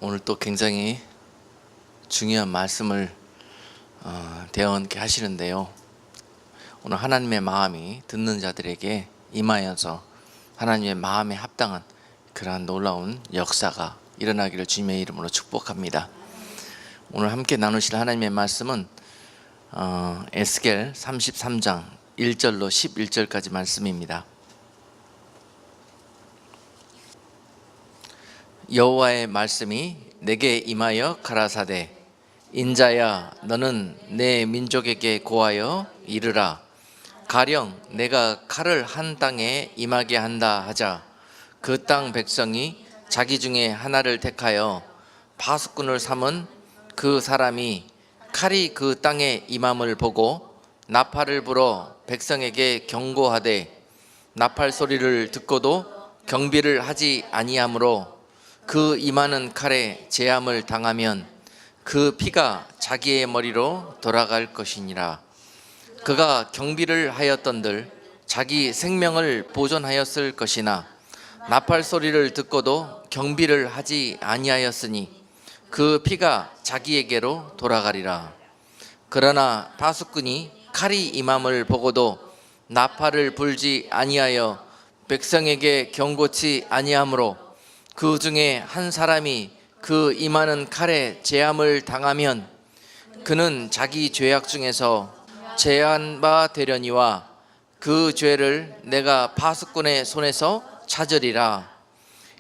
오늘 또 굉장히 중요한 말씀을 대언케 하시는데요. 오늘 하나님의 마음이 듣는 자들에게 임하여서 하나님의 마음에 합당한 그러한 놀라운 역사가 일어나기를 주님의 이름으로 축복합니다. 오늘 함께 나누실 하나님의 말씀은 에스겔 33장 1절로 11절까지 말씀입니다. 여호와의 말씀이 내게 임하여 가라사대, 인자야 너는 내 민족에게 고하여 이르라. 가령 내가 칼을 한 땅에 임하게 한다 하자. 그 땅 백성이 자기 중에 하나를 택하여 파수꾼을 삼은 그 사람이 칼이 그 땅에 임함을 보고 나팔을 불어 백성에게 경고하되 나팔 소리를 듣고도 경비를 하지 아니하므로 그 임하는 칼에 재함을 당하면 그 피가 자기의 머리로 돌아갈 것이니라. 그가 경비를 하였던들 자기 생명을 보존하였을 것이나 나팔 소리를 듣고도 경비를 하지 아니하였으니 그 피가 자기에게로 돌아가리라. 그러나 파수꾼이 칼이 임함을 보고도 나팔을 불지 아니하여 백성에게 경고치 아니하므로 그 중에 한 사람이 그 임하는 칼에 재함을 당하면 그는 자기 죄악 중에서 제한 바 되려니와 그 죄를 내가 파수꾼의 손에서 찾으리라.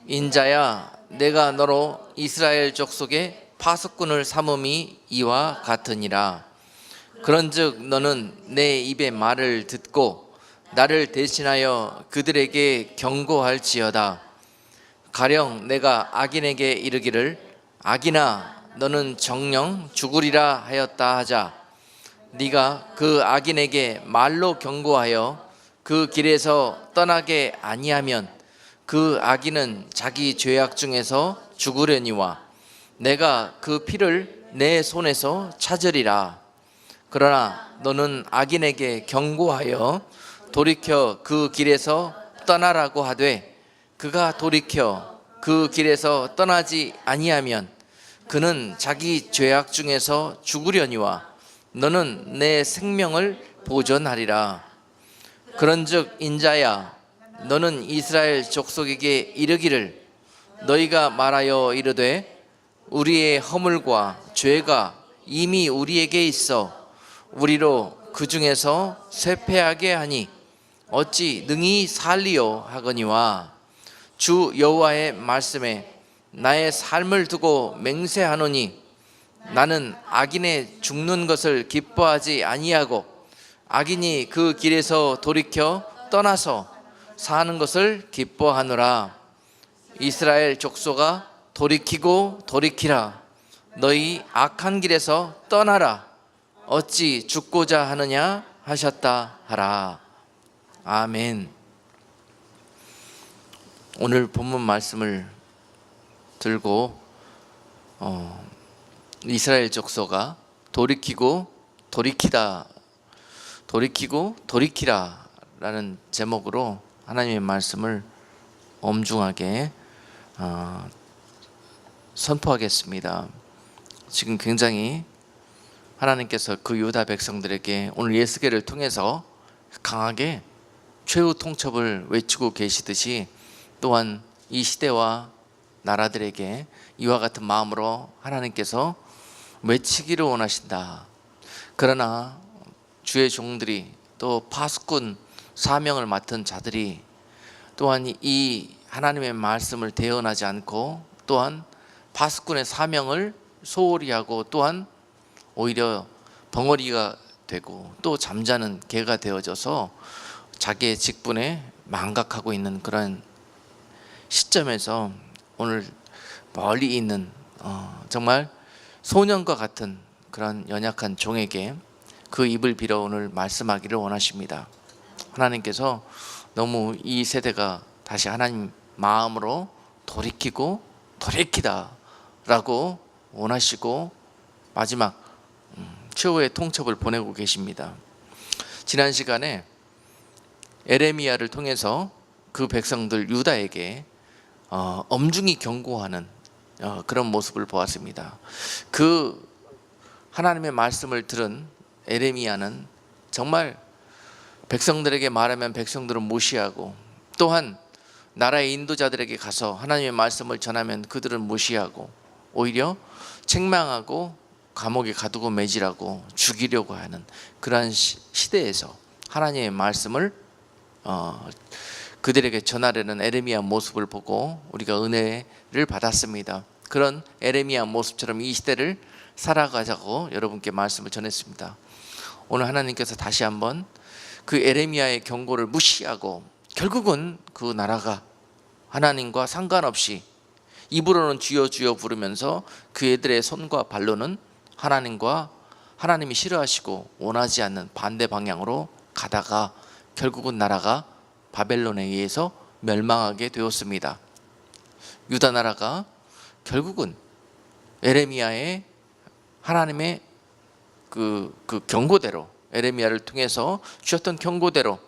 인자야 내가 너로 이스라엘 족속의 파수꾼을 삼음이 이와 같으니라. 그런즉 너는 내 입의 말을 듣고 나를 대신하여 그들에게 경고할지어다. 가령 내가 악인에게 이르기를 악인아 너는 정녕 죽으리라 하였다 하자. 네가 그 악인에게 말로 경고하여 그 길에서 떠나게 아니하면 그 악인은 자기 죄악 중에서 죽으려니와 내가 그 피를 내 손에서 찾으리라. 그러나 너는 악인에게 경고하여 돌이켜 그 길에서 떠나라고 하되 그가 돌이켜 그 길에서 떠나지 아니하면 그는 자기 죄악 중에서 죽으려니와 너는 내 생명을 보존하리라. 그런즉 인자야 너는 이스라엘 족속에게 이르기를 너희가 말하여 이르되 우리의 허물과 죄가 이미 우리에게 있어 우리로 그 중에서 쇠폐하게 하니 어찌 능히 살리요 하거니와 주 여호와의 말씀에 나의 삶을 두고 맹세하노니 나는 악인의 죽는 것을 기뻐하지 아니하고 악인이 그 길에서 돌이켜 떠나서 사는 것을 기뻐하노라. 이스라엘 족속아 돌이키고 돌이키라. 너희 악한 길에서 떠나라. 어찌 죽고자 하느냐 하셨다 하라. 아멘. 오늘 본문 말씀을 들고 이스라엘 족속아 돌이키고 돌이키다, 돌이키고 돌이키라 라는 제목으로 하나님의 말씀을 엄중하게 선포하겠습니다. 지금 굉장히 하나님께서 그 유다 백성들에게 오늘 에스겔을 통해서 강하게 최후 통첩을 외치고 계시듯이 또한 이 시대와 나라들에게 이와 같은 마음으로 하나님께서 외치기를 원하신다. 그러나 주의 종들이 또 파수꾼 사명을 맡은 자들이 또한 이 하나님의 말씀을 대언하지 않고 또한 파수꾼의 사명을 소홀히 하고 또한 오히려 벙어리가 되고 또 잠자는 개가 되어져서 자기의 직분에 망각하고 있는 그런 시점에서 오늘 멀리 있는 정말 소년과 같은 그런 연약한 종에게 그 입을 빌어 오늘 말씀하기를 원하십니다. 하나님께서 너무 이 세대가 다시 하나님 마음으로 돌이키고 돌이키다 라고 원하시고 마지막 최후의 통첩을 보내고 계십니다. 지난 시간에 에레미야를 통해서 그 백성들 유다에게 엄중히 경고하는 그런 모습을 보았습니다. 그 하나님의 말씀을 들은 에레미야는 정말 백성들에게 말하면 백성들은 무시하고, 또한 나라의 인도자들에게 가서 하나님의 말씀을 전하면 그들은 무시하고 오히려 책망하고 감옥에 가두고 매질하고 죽이려고 하는 그러한 시대에서 하나님의 말씀을 그들에게 전하려는 에레미야 모습을 보고 우리가 은혜를 받았습니다. 그런 에레미야 모습처럼 이 시대를 살아가자고 여러분께 말씀을 전했습니다. 오늘 하나님께서 다시 한번 그 에레미야의 경고를 무시하고 결국은 그 나라가 하나님과 상관없이 입으로는 주여 주여 부르면서 그 애들의 손과 발로는 하나님이 싫어하시고 원하지 않는 반대 방향으로 가다가 결국은 나라가 바벨론에 의해서 멸망하게 되었습니다. 유다 나라가 결국은 에레미야의 하나님의 그 경고대로, 에레미야를 통해서 주셨던 경고대로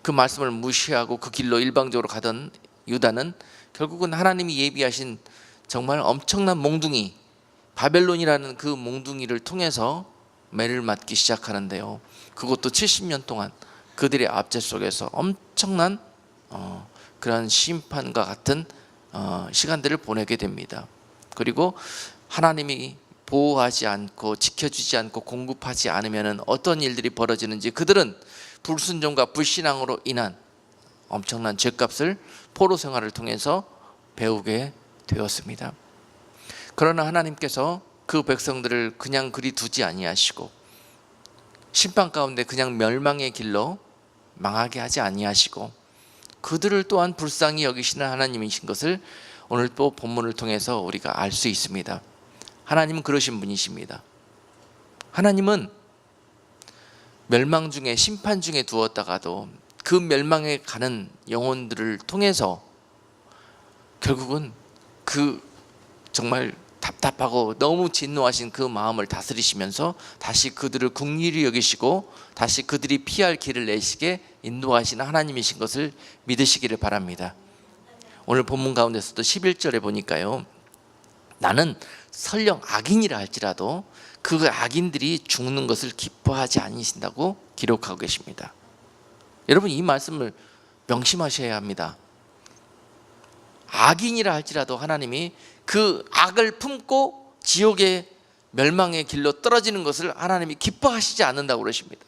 그 말씀을 무시하고 그 길로 일방적으로 가던 유다는 결국은 하나님이 예비하신 정말 엄청난 몽둥이, 바벨론이라는 그 몽둥이를 통해서 매를 맞기 시작하는데요. 그것도 70년 동안 그들의 압제 속에서 엄청난 그런 심판과 같은 시간들을 보내게 됩니다. 그리고 하나님이 보호하지 않고 지켜주지 않고 공급하지 않으면 어떤 일들이 벌어지는지 그들은 불순종과 불신앙으로 인한 엄청난 죄값을 포로 생활을 통해서 배우게 되었습니다. 그러나 하나님께서 그 백성들을 그냥 그리 두지 아니하시고 심판 가운데 그냥 멸망의 길로 망하게 하지 아니하시고 그들을 또한 불쌍히 여기시는 하나님이신 것을 오늘 또 본문을 통해서 우리가 알 수 있습니다. 하나님은 그러신 분이십니다. 하나님은 멸망 중에, 심판 중에 두었다가도 그 멸망에 가는 영혼들을 통해서 결국은 그 정말 답답하고 너무 진노하신 그 마음을 다스리시면서 다시 그들을 긍휼히 여기시고 다시 그들이 피할 길을 내시게 인도하시는 하나님이신 것을 믿으시기를 바랍니다. 오늘 본문 가운데서도 11절에 보니까요, 나는 설령 악인이라 할지라도 그 악인들이 죽는 것을 기뻐하지 않으신다고 기록하고 계십니다. 여러분, 이 말씀을 명심하셔야 합니다. 악인이라 할지라도 하나님이 그 악을 품고 지옥의 멸망의 길로 떨어지는 것을 하나님이 기뻐하시지 않는다고 그러십니다.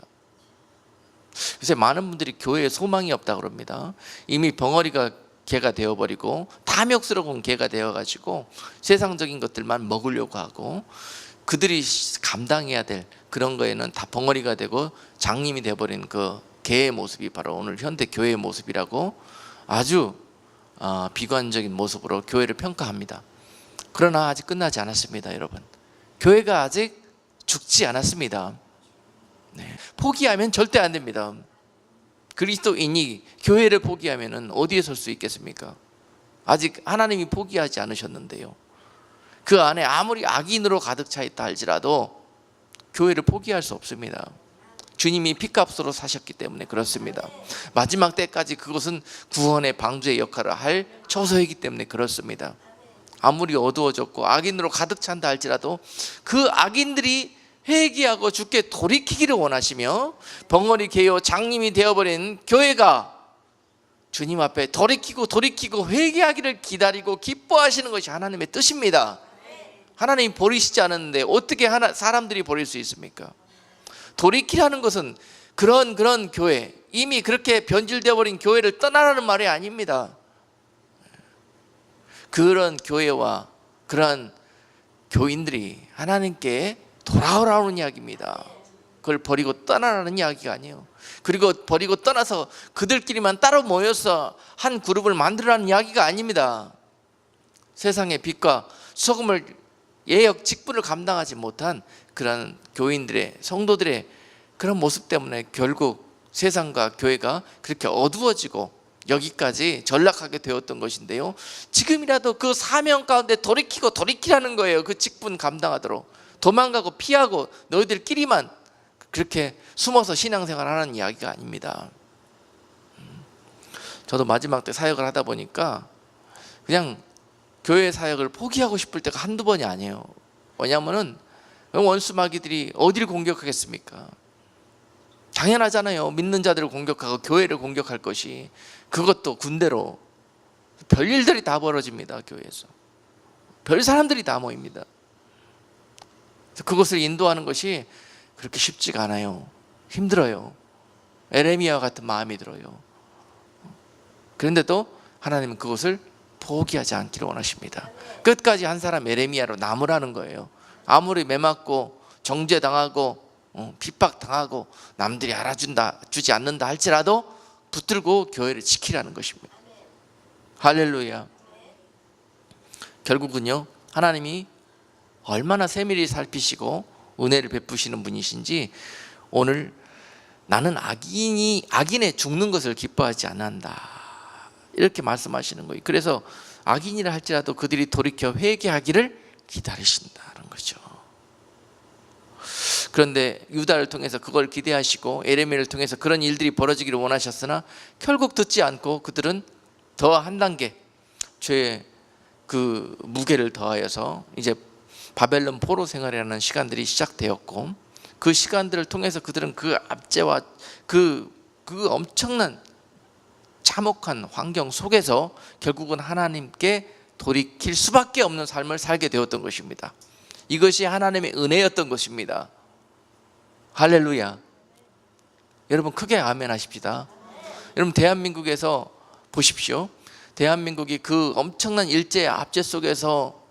요새 많은 분들이 교회에 소망이 없다고 그럽니다. 이미 벙어리가 개가 되어버리고 탐욕스러운 개가 되어가지고 세상적인 것들만 먹으려고 하고 그들이 감당해야 될 그런 거에는 다 벙어리가 되고 장님이 되어버린 그 개의 모습이 바로 오늘 현대 교회의 모습이라고 아주 비관적인 모습으로 교회를 평가합니다. 그러나 아직 끝나지 않았습니다. 여러분, 교회가 아직 죽지 않았습니다. 포기하면 절대 안 됩니다. 그리스도인이 교회를 포기하면 어디에 설 수 있겠습니까? 아직 하나님이 포기하지 않으셨는데요, 그 안에 아무리 악인으로 가득 차 있다 할지라도 교회를 포기할 수 없습니다. 주님이 핏값으로 사셨기 때문에 그렇습니다. 마지막 때까지 그것은 구원의 방주의 역할을 할 처소이기 때문에 그렇습니다. 아무리 어두워졌고 악인으로 가득 찬다 할지라도 그 악인들이 회개하고 주께 돌이키기를 원하시며 벙어리 개요 장님이 되어버린 교회가 주님 앞에 돌이키고 회개하기를 기다리고 기뻐하시는 것이 하나님의 뜻입니다. 하나님이 버리시지 않았는데 어떻게 사람들이 버릴 수 있습니까? 돌이키라는 것은 그런 교회, 이미 그렇게 변질되어 버린 교회를 떠나라는 말이 아닙니다. 그런 교회와 그런 교인들이 하나님께 돌아오라는 이야기입니다. 그걸 버리고 떠나라는 이야기가 아니에요. 그리고 버리고 떠나서 그들끼리만 따로 모여서 한 그룹을 만들라는 이야기가 아닙니다. 세상의 빛과 소금을 예역 직분을 감당하지 못한 그런 교인들의, 성도들의 그런 모습 때문에 결국 세상과 교회가 그렇게 어두워지고 여기까지 전락하게 되었던 것인데요, 지금이라도 그 사명 가운데 돌이키라는 거예요. 그 직분 감당하도록. 도망가고 피하고 너희들끼리만 그렇게 숨어서 신앙생활하는 이야기가 아닙니다. 저도 마지막 때 사역을 하다 보니까 그냥 교회 사역을 포기하고 싶을 때가 한두 번이 아니에요. 왜냐하면은 원수 마귀들이 어디를 공격하겠습니까? 당연하잖아요. 믿는 자들을 공격하고 교회를 공격할 것이. 그것도 군대로. 별일들이 다 벌어집니다. 교회에서 별 사람들이 다 모입니다. 그것을 인도하는 것이 그렇게 쉽지가 않아요. 힘들어요. 에레미야와 같은 마음이 들어요. 그런데도 하나님은 그것을 포기하지 않기를 원하십니다. 끝까지 한 사람 에레미야로 남으라는 거예요. 아무리 매맞고 정죄당하고 핍박당하고 남들이 알아주지 않는다 할지라도 붙들고 교회를 지키라는 것입니다. 할렐루야. 결국은요, 하나님이 얼마나 세밀히 살피시고 은혜를 베푸시는 분이신지 오늘 나는 악인의 죽는 것을 기뻐하지 않는다 이렇게 말씀하시는 거예요. 그래서 악인이라 할지라도 그들이 돌이켜 회개하기를 기다리신다는 거죠. 그런데 유다를 통해서 그걸 기대하시고 에레미야를 통해서 그런 일들이 벌어지기를 원하셨으나 결국 듣지 않고 그들은 더 한 단계 죄의 그 무게를 더하여서 이제 바벨론 포로 생활이라는 시간들이 시작되었고, 그 시간들을 통해서 그들은 그 압제와 그 엄청난 참혹한 환경 속에서 결국은 하나님께 돌이킬 수밖에 없는 삶을 살게 되었던 것입니다. 이것이 하나님의 은혜였던 것입니다. 할렐루야. 여러분 크게 아멘 하십시다. 여러분 대한민국에서 보십시오. 대한민국이 그 엄청난 일제의 압제 속에서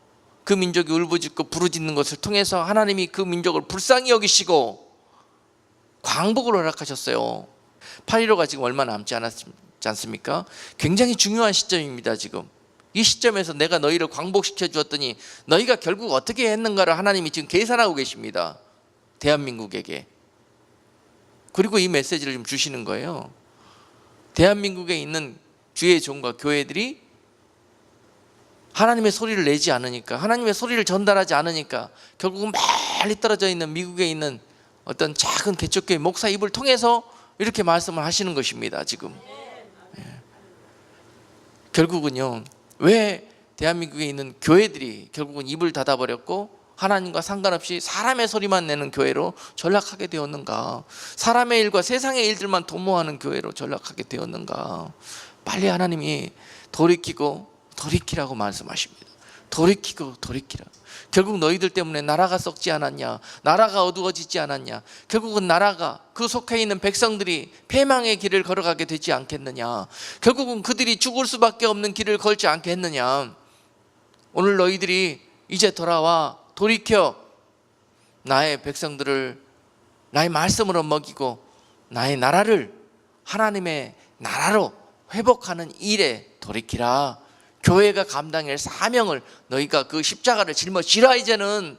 그 민족이 울부짖고 부르짖는 것을 통해서 하나님이 그 민족을 불쌍히 여기시고 광복을 허락하셨어요. 8.15가 지금 얼마 남지 않습니까? 굉장히 중요한 시점입니다. 지금 이 시점에서 내가 너희를 광복시켜 주었더니 너희가 결국 어떻게 했는가를 하나님이 지금 계산하고 계십니다. 대한민국에게. 그리고 이 메시지를 좀 주시는 거예요. 대한민국에 있는 주의 종과 교회들이 하나님의 소리를 내지 않으니까, 하나님의 소리를 전달하지 않으니까 결국은 멀리 떨어져 있는 미국에 있는 어떤 작은 개척교회 목사 입을 통해서 이렇게 말씀을 하시는 것입니다. 지금 결국은요, 왜 대한민국에 있는 교회들이 결국은 입을 닫아버렸고 하나님과 상관없이 사람의 소리만 내는 교회로 전락하게 되었는가? 사람의 일과 세상의 일들만 도모하는 교회로 전락하게 되었는가? 빨리 하나님이 돌이키라고 말씀하십니다. 돌이키라. 결국 너희들 때문에 나라가 썩지 않았냐? 나라가 어두워지지 않았냐? 결국은 나라가, 그 속해 있는 백성들이 패망의 길을 걸어가게 되지 않겠느냐? 결국은 그들이 죽을 수밖에 없는 길을 걸지 않겠느냐? 오늘 너희들이 이제 돌이켜 나의 백성들을 나의 말씀으로 먹이고 나의 나라를 하나님의 나라로 회복하는 일에 돌이키라. 교회가 감당할 사명을 너희가 그 십자가를 짊어지라. 이제는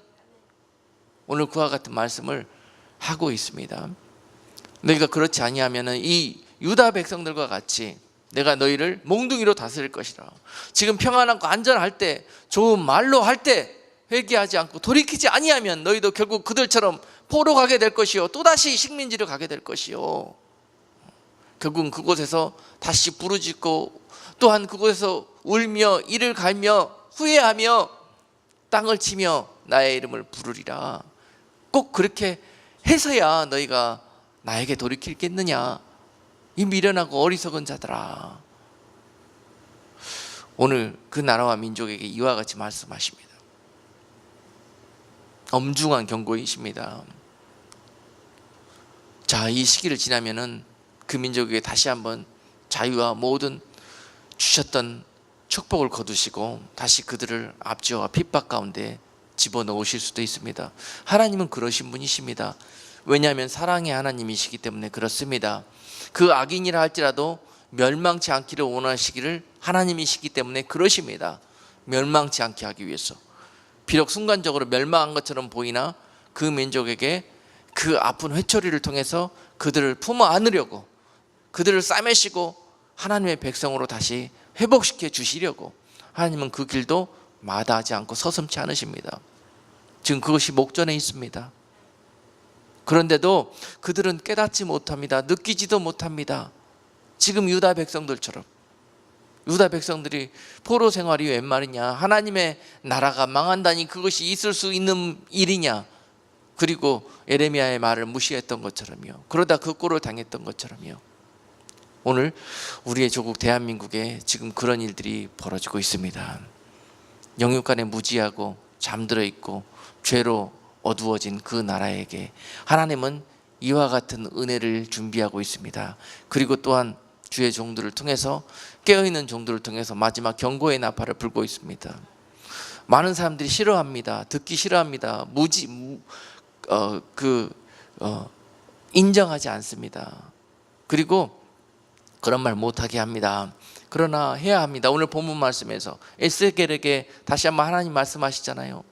오늘 그와 같은 말씀을 하고 있습니다. 너희가 그렇지 아니하면 이 유다 백성들과 같이 내가 너희를 몽둥이로 다스릴 것이라. 지금 평안하고 안전할 때, 좋은 말로 할 때 회개하지 않고 돌이키지 아니하면 너희도 결국 그들처럼 포로 가게 될 것이요, 또다시 식민지로 가게 될 것이요, 결국은 그곳에서 다시 부르짖고 또한 그곳에서 울며 이를 갈며 후회하며 땅을 치며 나의 이름을 부르리라. 꼭 그렇게 해서야 너희가 나에게 돌이키겠느냐, 이 미련하고 어리석은 자들아. 오늘 그 나라와 민족에게 이와 같이 말씀하십니다. 엄중한 경고이십니다. 자, 이 시기를 지나면은 그 민족에게 다시 한번 자유와 모든 주셨던 축복을 거두시고 다시 그들을 압제와 핍박 가운데 집어넣으실 수도 있습니다. 하나님은 그러신 분이십니다. 왜냐하면 사랑의 하나님이시기 때문에 그렇습니다. 그 악인이라 할지라도 멸망치 않기를 원하시기를 하나님이시기 때문에 그러십니다. 멸망치 않게 하기 위해서. 비록 순간적으로 멸망한 것처럼 보이나 그 민족에게 그 아픈 회초리를 통해서 그들을 품어 안으려고, 그들을 싸매시고 하나님의 백성으로 다시 회복시켜 주시려고 하나님은 그 길도 마다하지 않고 서슴지 않으십니다. 지금 그것이 목전에 있습니다. 그런데도 그들은 깨닫지 못합니다. 느끼지도 못합니다. 지금 유다 백성들처럼. 유다 백성들이 포로 생활이 웬 말이냐, 하나님의 나라가 망한다니 그것이 있을 수 있는 일이냐, 그리고 에레미야의 말을 무시했던 것처럼요, 그러다 그 꼴을 당했던 것처럼요, 오늘 우리의 조국 대한민국에 지금 그런 일들이 벌어지고 있습니다. 영육간에 무지하고 잠들어 있고 죄로 어두워진 그 나라에게 하나님은 이와 같은 은혜를 준비하고 있습니다. 그리고 또한 주의 종들을 통해서, 깨어있는 종들을 통해서 마지막 경고의 나팔을 불고 있습니다. 많은 사람들이 싫어합니다. 듣기 싫어합니다. 인정하지 않습니다. 그리고 그런 말 못하게 합니다. 그러나 해야 합니다. 오늘 본문 말씀에서 에스겔에게 다시 한번 하나님 말씀하시잖아요.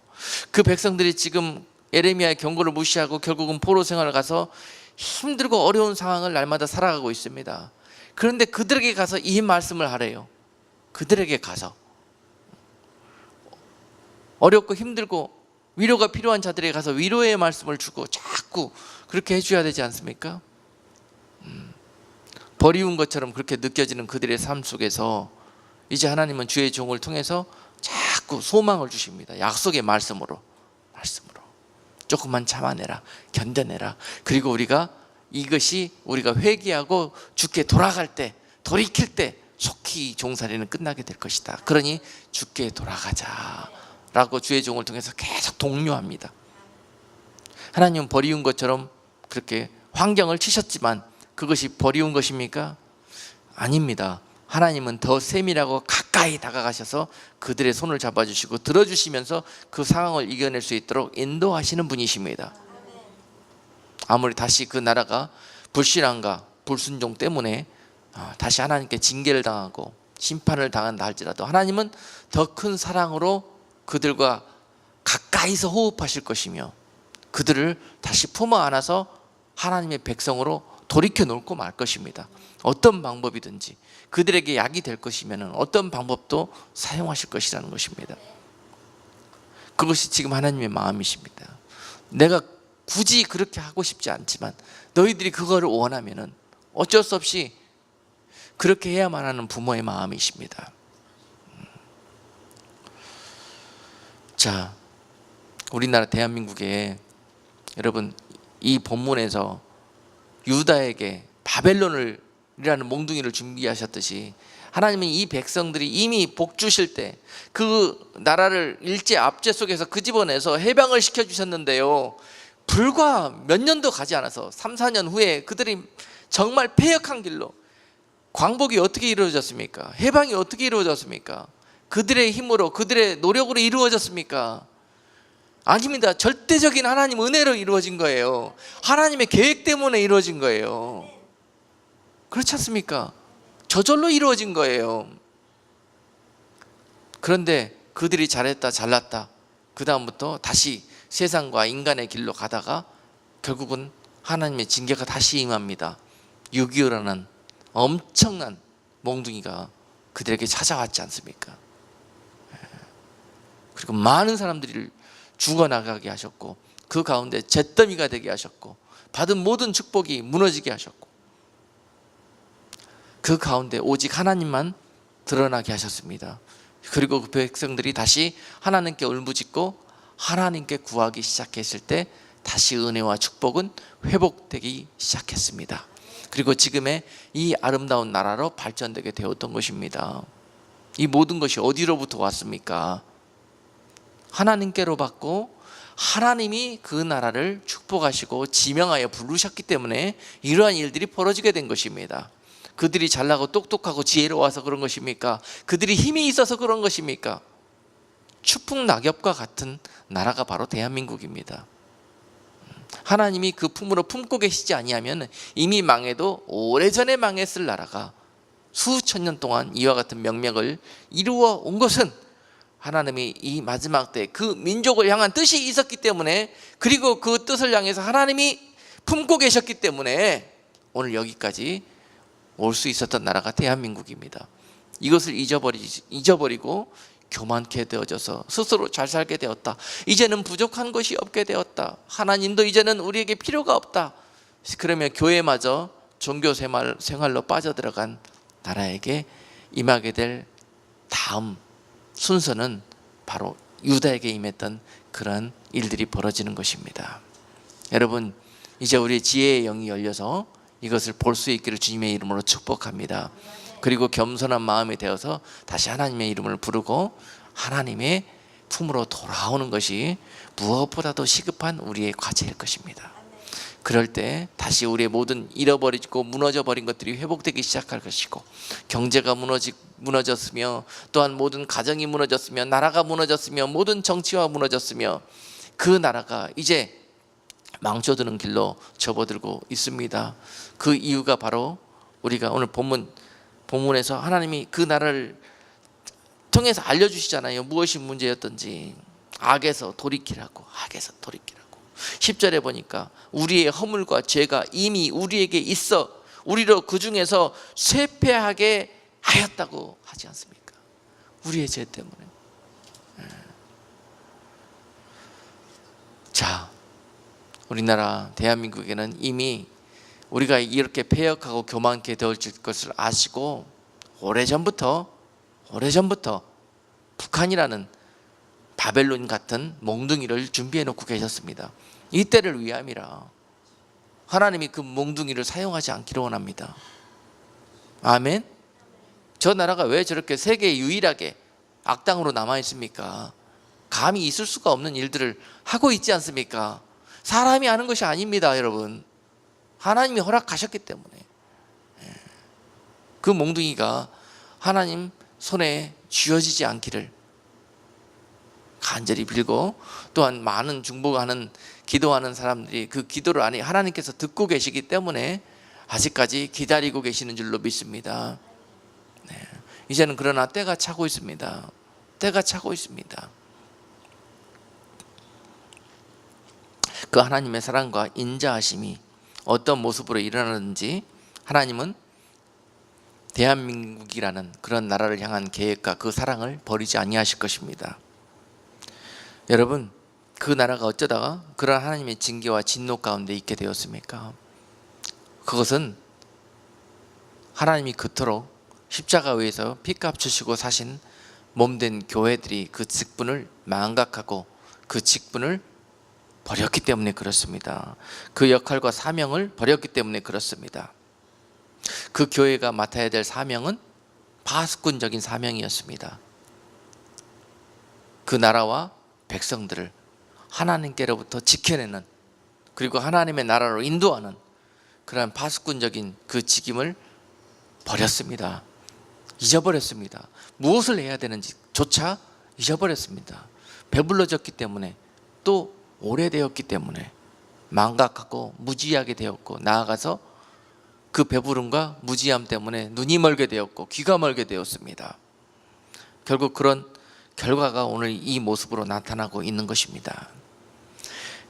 그 백성들이 지금 에레미야의 경고를 무시하고 결국은 포로 생활을 가서 힘들고 어려운 상황을 날마다 살아가고 있습니다. 그런데 그들에게 가서 이 말씀을 하래요. 그들에게 가서 어렵고 힘들고 위로가 필요한 자들에게 가서 위로의 말씀을 주고 자꾸 그렇게 해줘야 되지 않습니까? 버리운 것처럼 그렇게 느껴지는 그들의 삶 속에서 이제 하나님은 주의 종을 통해서 자꾸 소망을 주십니다. 약속의 말씀으로 조금만 참아내라, 견뎌내라. 그리고 우리가 이것이 우리가 회개하고 주께 돌아갈 때, 돌이킬 때 속히 종살이는 끝나게 될 것이다. 그러니 주께 돌아가자 라고 주의 종을 통해서 계속 독려합니다. 하나님은 버리운 것처럼 그렇게 환경을 치셨지만 그것이 버리운 것입니까? 아닙니다. 하나님은 더 세밀하고 가까이 다가가셔서 그들의 손을 잡아주시고 들어주시면서 그 상황을 이겨낼 수 있도록 인도하시는 분이십니다. 아무리 다시 그 나라가 불신앙과 불순종 때문에 다시 하나님께 징계를 당하고 심판을 당한다 할지라도 하나님은 더 큰 사랑으로 그들과 가까이서 호흡하실 것이며 그들을 다시 품어 안아서 하나님의 백성으로 돌이켜 놓고 말 것입니다. 어떤 방법이든지 그들에게 약이 될 것이면 어떤 방법도 사용하실 것이라는 것입니다. 그것이 지금 하나님의 마음이십니다. 내가 굳이 그렇게 하고 싶지 않지만 너희들이 그거를 원하면 어쩔 수 없이 그렇게 해야만 하는 부모의 마음이십니다. 자, 우리나라 대한민국에 여러분 이 본문에서 유다에게 바벨론이라는 몽둥이를 준비하셨듯이 하나님은 이 백성들이 이미 복 주실 때 그 나라를 일제 압제 속에서 끄집어내서 해방을 시켜주셨는데요, 불과 몇 년도 가지 않아서 3, 4년 후에 그들이 정말 패역한 길로, 광복이 어떻게 이루어졌습니까? 해방이 어떻게 이루어졌습니까? 그들의 힘으로, 그들의 노력으로 이루어졌습니까? 아닙니다. 절대적인 하나님 은혜로 이루어진 거예요. 하나님의 계획 때문에 이루어진 거예요. 그렇지 않습니까? 저절로 이루어진 거예요. 그런데 그들이 잘했다, 잘났다, 그 다음부터 다시 세상과 인간의 길로 가다가 결국은 하나님의 징계가 다시 임합니다. 6.25라는 엄청난 몽둥이가 그들에게 찾아왔지 않습니까? 그리고 많은 사람들이 죽어나가게 하셨고 그 가운데 잿더미가 되게 하셨고 받은 모든 축복이 무너지게 하셨고 그 가운데 오직 하나님만 드러나게 하셨습니다. 그리고 그 백성들이 다시 하나님께 울부짖고 하나님께 구하기 시작했을 때 다시 은혜와 축복은 회복되기 시작했습니다. 그리고 지금의 이 아름다운 나라로 발전되게 되었던 것입니다. 이 모든 것이 어디로부터 왔습니까? 하나님께로 받고 하나님이 그 나라를 축복하시고 지명하여 부르셨기 때문에 이러한 일들이 벌어지게 된 것입니다. 그들이 잘나고 똑똑하고 지혜로워서 그런 것입니까? 그들이 힘이 있어서 그런 것입니까? 추풍 낙엽과 같은 나라가 바로 대한민국입니다. 하나님이 그 품으로 품고 계시지 아니하면 이미 망해도 오래전에 망했을 나라가 수천 년 동안 이와 같은 명맥을 이루어 온 것은 하나님이 이 마지막 때 그 민족을 향한 뜻이 있었기 때문에, 그리고 그 뜻을 향해서 하나님이 품고 계셨기 때문에 오늘 여기까지 올 수 있었던 나라가 대한민국입니다. 이것을 잊어버리고 교만케 되어져서 스스로 잘 살게 되었다. 이제는 부족한 것이 없게 되었다. 하나님도 이제는 우리에게 필요가 없다. 그러면 교회마저 종교 생활로 빠져들어간 나라에게 임하게 될 다음 순서는 바로 유다에게 임했던 그런 일들이 벌어지는 것입니다. 여러분, 이제 우리의 지혜의 영이 열려서 이것을 볼 수 있기를 주님의 이름으로 축복합니다. 그리고 겸손한 마음이 되어서 다시 하나님의 이름을 부르고 하나님의 품으로 돌아오는 것이 무엇보다도 시급한 우리의 과제일 것입니다. 그럴 때 다시 우리의 모든 잃어버리고 무너져버린 것들이 회복되기 시작할 것이고, 경제가 무너졌으며, 또한 모든 가정이 무너졌으며, 나라가 무너졌으며, 모든 정치가 무너졌으며, 그 나라가 이제 망쳐드는 길로 접어들고 있습니다. 그 이유가 바로 우리가 오늘 본문에서 하나님이 그 나라를 통해서 알려주시잖아요. 무엇이 문제였던지. 악에서 돌이키라고. 10절에 보니까 우리의 허물과 죄가 이미 우리에게 있어 우리로 그 중에서 쇠폐하게 하였다고 하지 않습니까? 우리의 죄 때문에. 자, 우리나라 대한민국에는 이미 우리가 이렇게 패역하고 교만케 되어질 것을 아시고 오래전부터 북한이라는 바벨론 같은 몽둥이를 준비해 놓고 계셨습니다. 이때를 위함이라 하나님이 그 몽둥이를 사용하지 않기를 원합니다. 아멘. 저 나라가 왜 저렇게 세계에 유일하게 악당으로 남아 있습니까? 감히 있을 수가 없는 일들을 하고 있지 않습니까? 사람이 하는 것이 아닙니다, 여러분. 하나님이 허락하셨기 때문에. 그 몽둥이가 하나님 손에 쥐어지지 않기를 간절히 빌고, 또한 많은 중보하는 기도하는 사람들이 그 기도를 하나님께서 듣고 계시기 때문에 아직까지 기다리고 계시는 줄로 믿습니다. 이제는 그러나 때가 차고 있습니다. 그 하나님의 사랑과 인자하심이 어떤 모습으로 일어나는지 하나님은 대한민국이라는 그런 나라를 향한 계획과 그 사랑을 버리지 아니하실 것입니다. 여러분, 그 나라가 어쩌다가 그런 하나님의 징계와 진노 가운데 있게 되었습니까? 그것은 하나님이 그토록 십자가 위에서 피값 주시고 사신 몸된 교회들이 그 직분을 망각하고 그 직분을 버렸기 때문에 그렇습니다. 그 역할과 사명을 버렸기 때문에 그렇습니다. 그 교회가 맡아야 될 사명은 파수꾼적인 사명이었습니다. 그 나라와 백성들을 하나님께로부터 지켜내는, 그리고 하나님의 나라로 인도하는 그러한 파수꾼적인 그 직임을 버렸습니다. 잊어버렸습니다. 무엇을 해야 되는지조차 잊어버렸습니다. 배불러졌기 때문에, 또 오래되었기 때문에 망각하고 무지하게 되었고, 나아가서 그 배부름과 무지함 때문에 눈이 멀게 되었고 귀가 멀게 되었습니다. 결국 그런 결과가 오늘 이 모습으로 나타나고 있는 것입니다.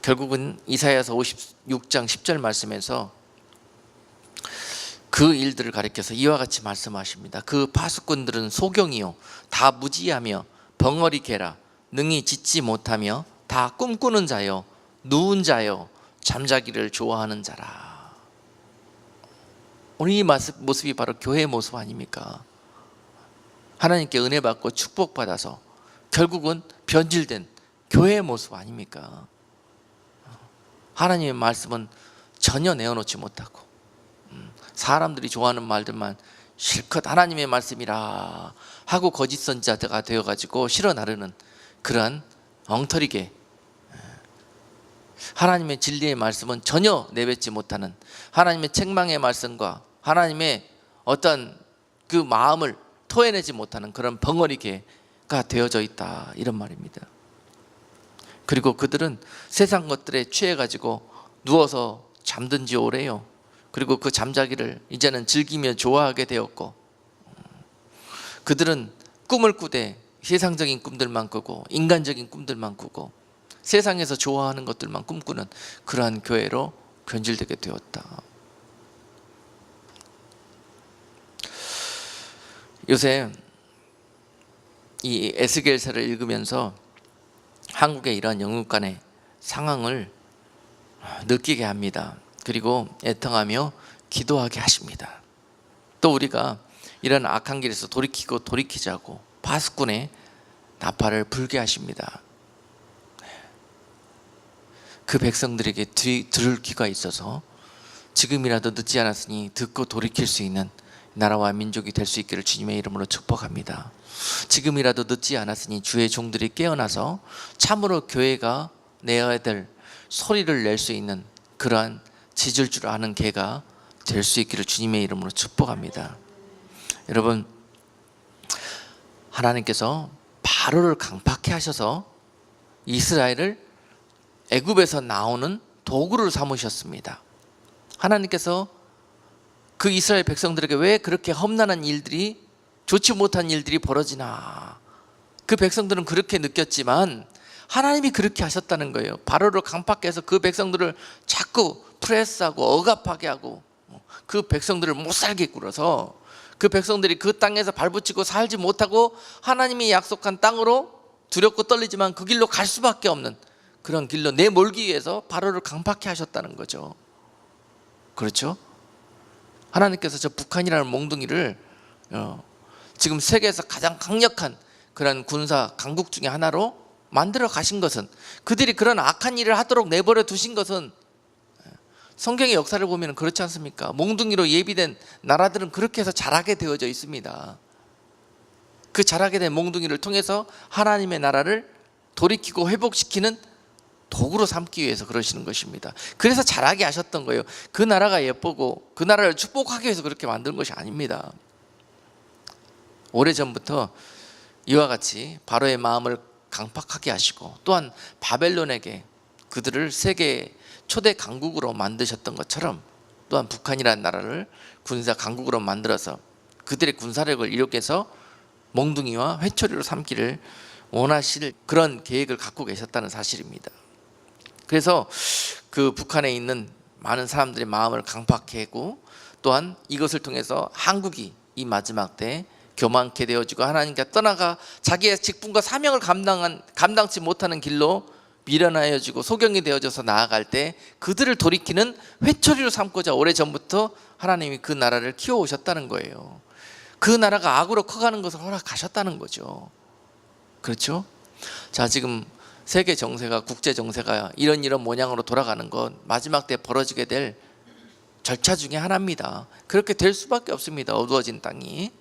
결국은 이사야서 56장 10절 말씀에서 그 일들을 가리켜서 이와 같이 말씀하십니다. 그 파수꾼들은 소경이요 다 무지하며 벙어리 개라, 능히 짓지 못하며 다 꿈꾸는 자요 누운 자요 잠자기를 좋아하는 자라. 오늘 이 모습이 바로 교회의 모습 아닙니까? 하나님께 은혜 받고 축복받아서 결국은 변질된 교회의 모습 아닙니까? 하나님의 말씀은 전혀 내어놓지 못하고 사람들이 좋아하는 말들만 실컷 하나님의 말씀이라 하고 거짓 선지자가 되어가지고 실어 나르는 그러한 엉터리게, 하나님의 진리의 말씀은 전혀 내뱉지 못하는, 하나님의 책망의 말씀과 하나님의 어떤 그 마음을 토해내지 못하는 그런 벙어리개가 되어져 있다, 이런 말입니다. 그리고 그들은 세상 것들에 취해가지고 누워서 잠든 지 오래요. 그리고 그 잠자기를 이제는 즐기며 좋아하게 되었고, 그들은 꿈을 꾸되 세상적인 꿈들만 꾸고 인간적인 꿈들만 꾸고 세상에서 좋아하는 것들만 꿈꾸는 그러한 교회로 변질되게 되었다. 요새 이 에스겔서를 읽으면서 한국의 이러한 영육간의 상황을 느끼게 합니다. 그리고 애통하며 기도하게 하십니다. 또 우리가 이런 악한 길에서 돌이키자고 파수꾼의 나팔을 불게 하십니다. 그 백성들에게 들을 귀가 있어서 지금이라도 늦지 않았으니 듣고 돌이킬 수 있는 나라와 민족이 될 수 있기를 주님의 이름으로 축복합니다. 지금이라도 늦지 않았으니 주의 종들이 깨어나서 참으로 교회가 내어야 될 소리를 낼 수 있는 그러한 짖을 줄 아는 개가 될 수 있기를 주님의 이름으로 축복합니다. 여러분, 하나님께서 바로를 강팍해 하셔서 이스라엘을 애굽에서 나오는 도구를 삼으셨습니다. 하나님께서 그 이스라엘 백성들에게 왜 그렇게 험난한 일들이, 좋지 못한 일들이 벌어지나, 그 백성들은 그렇게 느꼈지만 하나님이 그렇게 하셨다는 거예요. 바로를 강팍해서 그 백성들을 자꾸 프레스하고 억압하게 하고 그 백성들을 못 살게 굴어서 그 백성들이 그 땅에서 발붙이고 살지 못하고 하나님이 약속한 땅으로 두렵고 떨리지만 그 길로 갈 수밖에 없는 그런 길로 내몰기 위해서 바로를 강팍해 하셨다는 거죠. 그렇죠? 하나님께서 저 북한이라는 몽둥이를 지금 세계에서 가장 강력한 그런 군사 강국 중에 하나로 만들어 가신 것은, 그들이 그런 악한 일을 하도록 내버려 두신 것은, 성경의 역사를 보면 그렇지 않습니까? 몽둥이로 예비된 나라들은 그렇게 해서 자라게 되어져 있습니다. 그 자라게 된 몽둥이를 통해서 하나님의 나라를 돌이키고 회복시키는 도구로 삼기 위해서 그러시는 것입니다. 그래서 자라게 하셨던 거예요. 그 나라가 예쁘고 그 나라를 축복하기 위해서 그렇게 만든 것이 아닙니다. 오래전부터 이와 같이 바로의 마음을 강팍하게 하시고 또한 바벨론에게 그들을 세계의 초대 강국으로 만드셨던 것처럼 또한 북한이라는 나라를 군사 강국으로 만들어서 그들의 군사력을 이룩해서 몽둥이와 회초리로 삼기를 원하실 그런 계획을 갖고 계셨다는 사실입니다. 그래서 그 북한에 있는 많은 사람들의 마음을 강팍해 하고 또한 이것을 통해서 한국이 이 마지막 때 교만케 되어지고 하나님께 떠나가 자기의 직분과 사명을 감당치 못하는 길로 미련하여지고 소경이 되어져서 나아갈 때 그들을 돌이키는 회초리로 삼고자 오래전부터 하나님이 그 나라를 키워오셨다는 거예요. 그 나라가 악으로 커가는 것을 허락하셨다는 거죠. 그렇죠? 자, 지금 세계 정세가, 국제 정세가 이런 모양으로 돌아가는 건 마지막 때 벌어지게 될 절차 중에 하나입니다. 그렇게 될 수밖에 없습니다. 어두워진 땅이.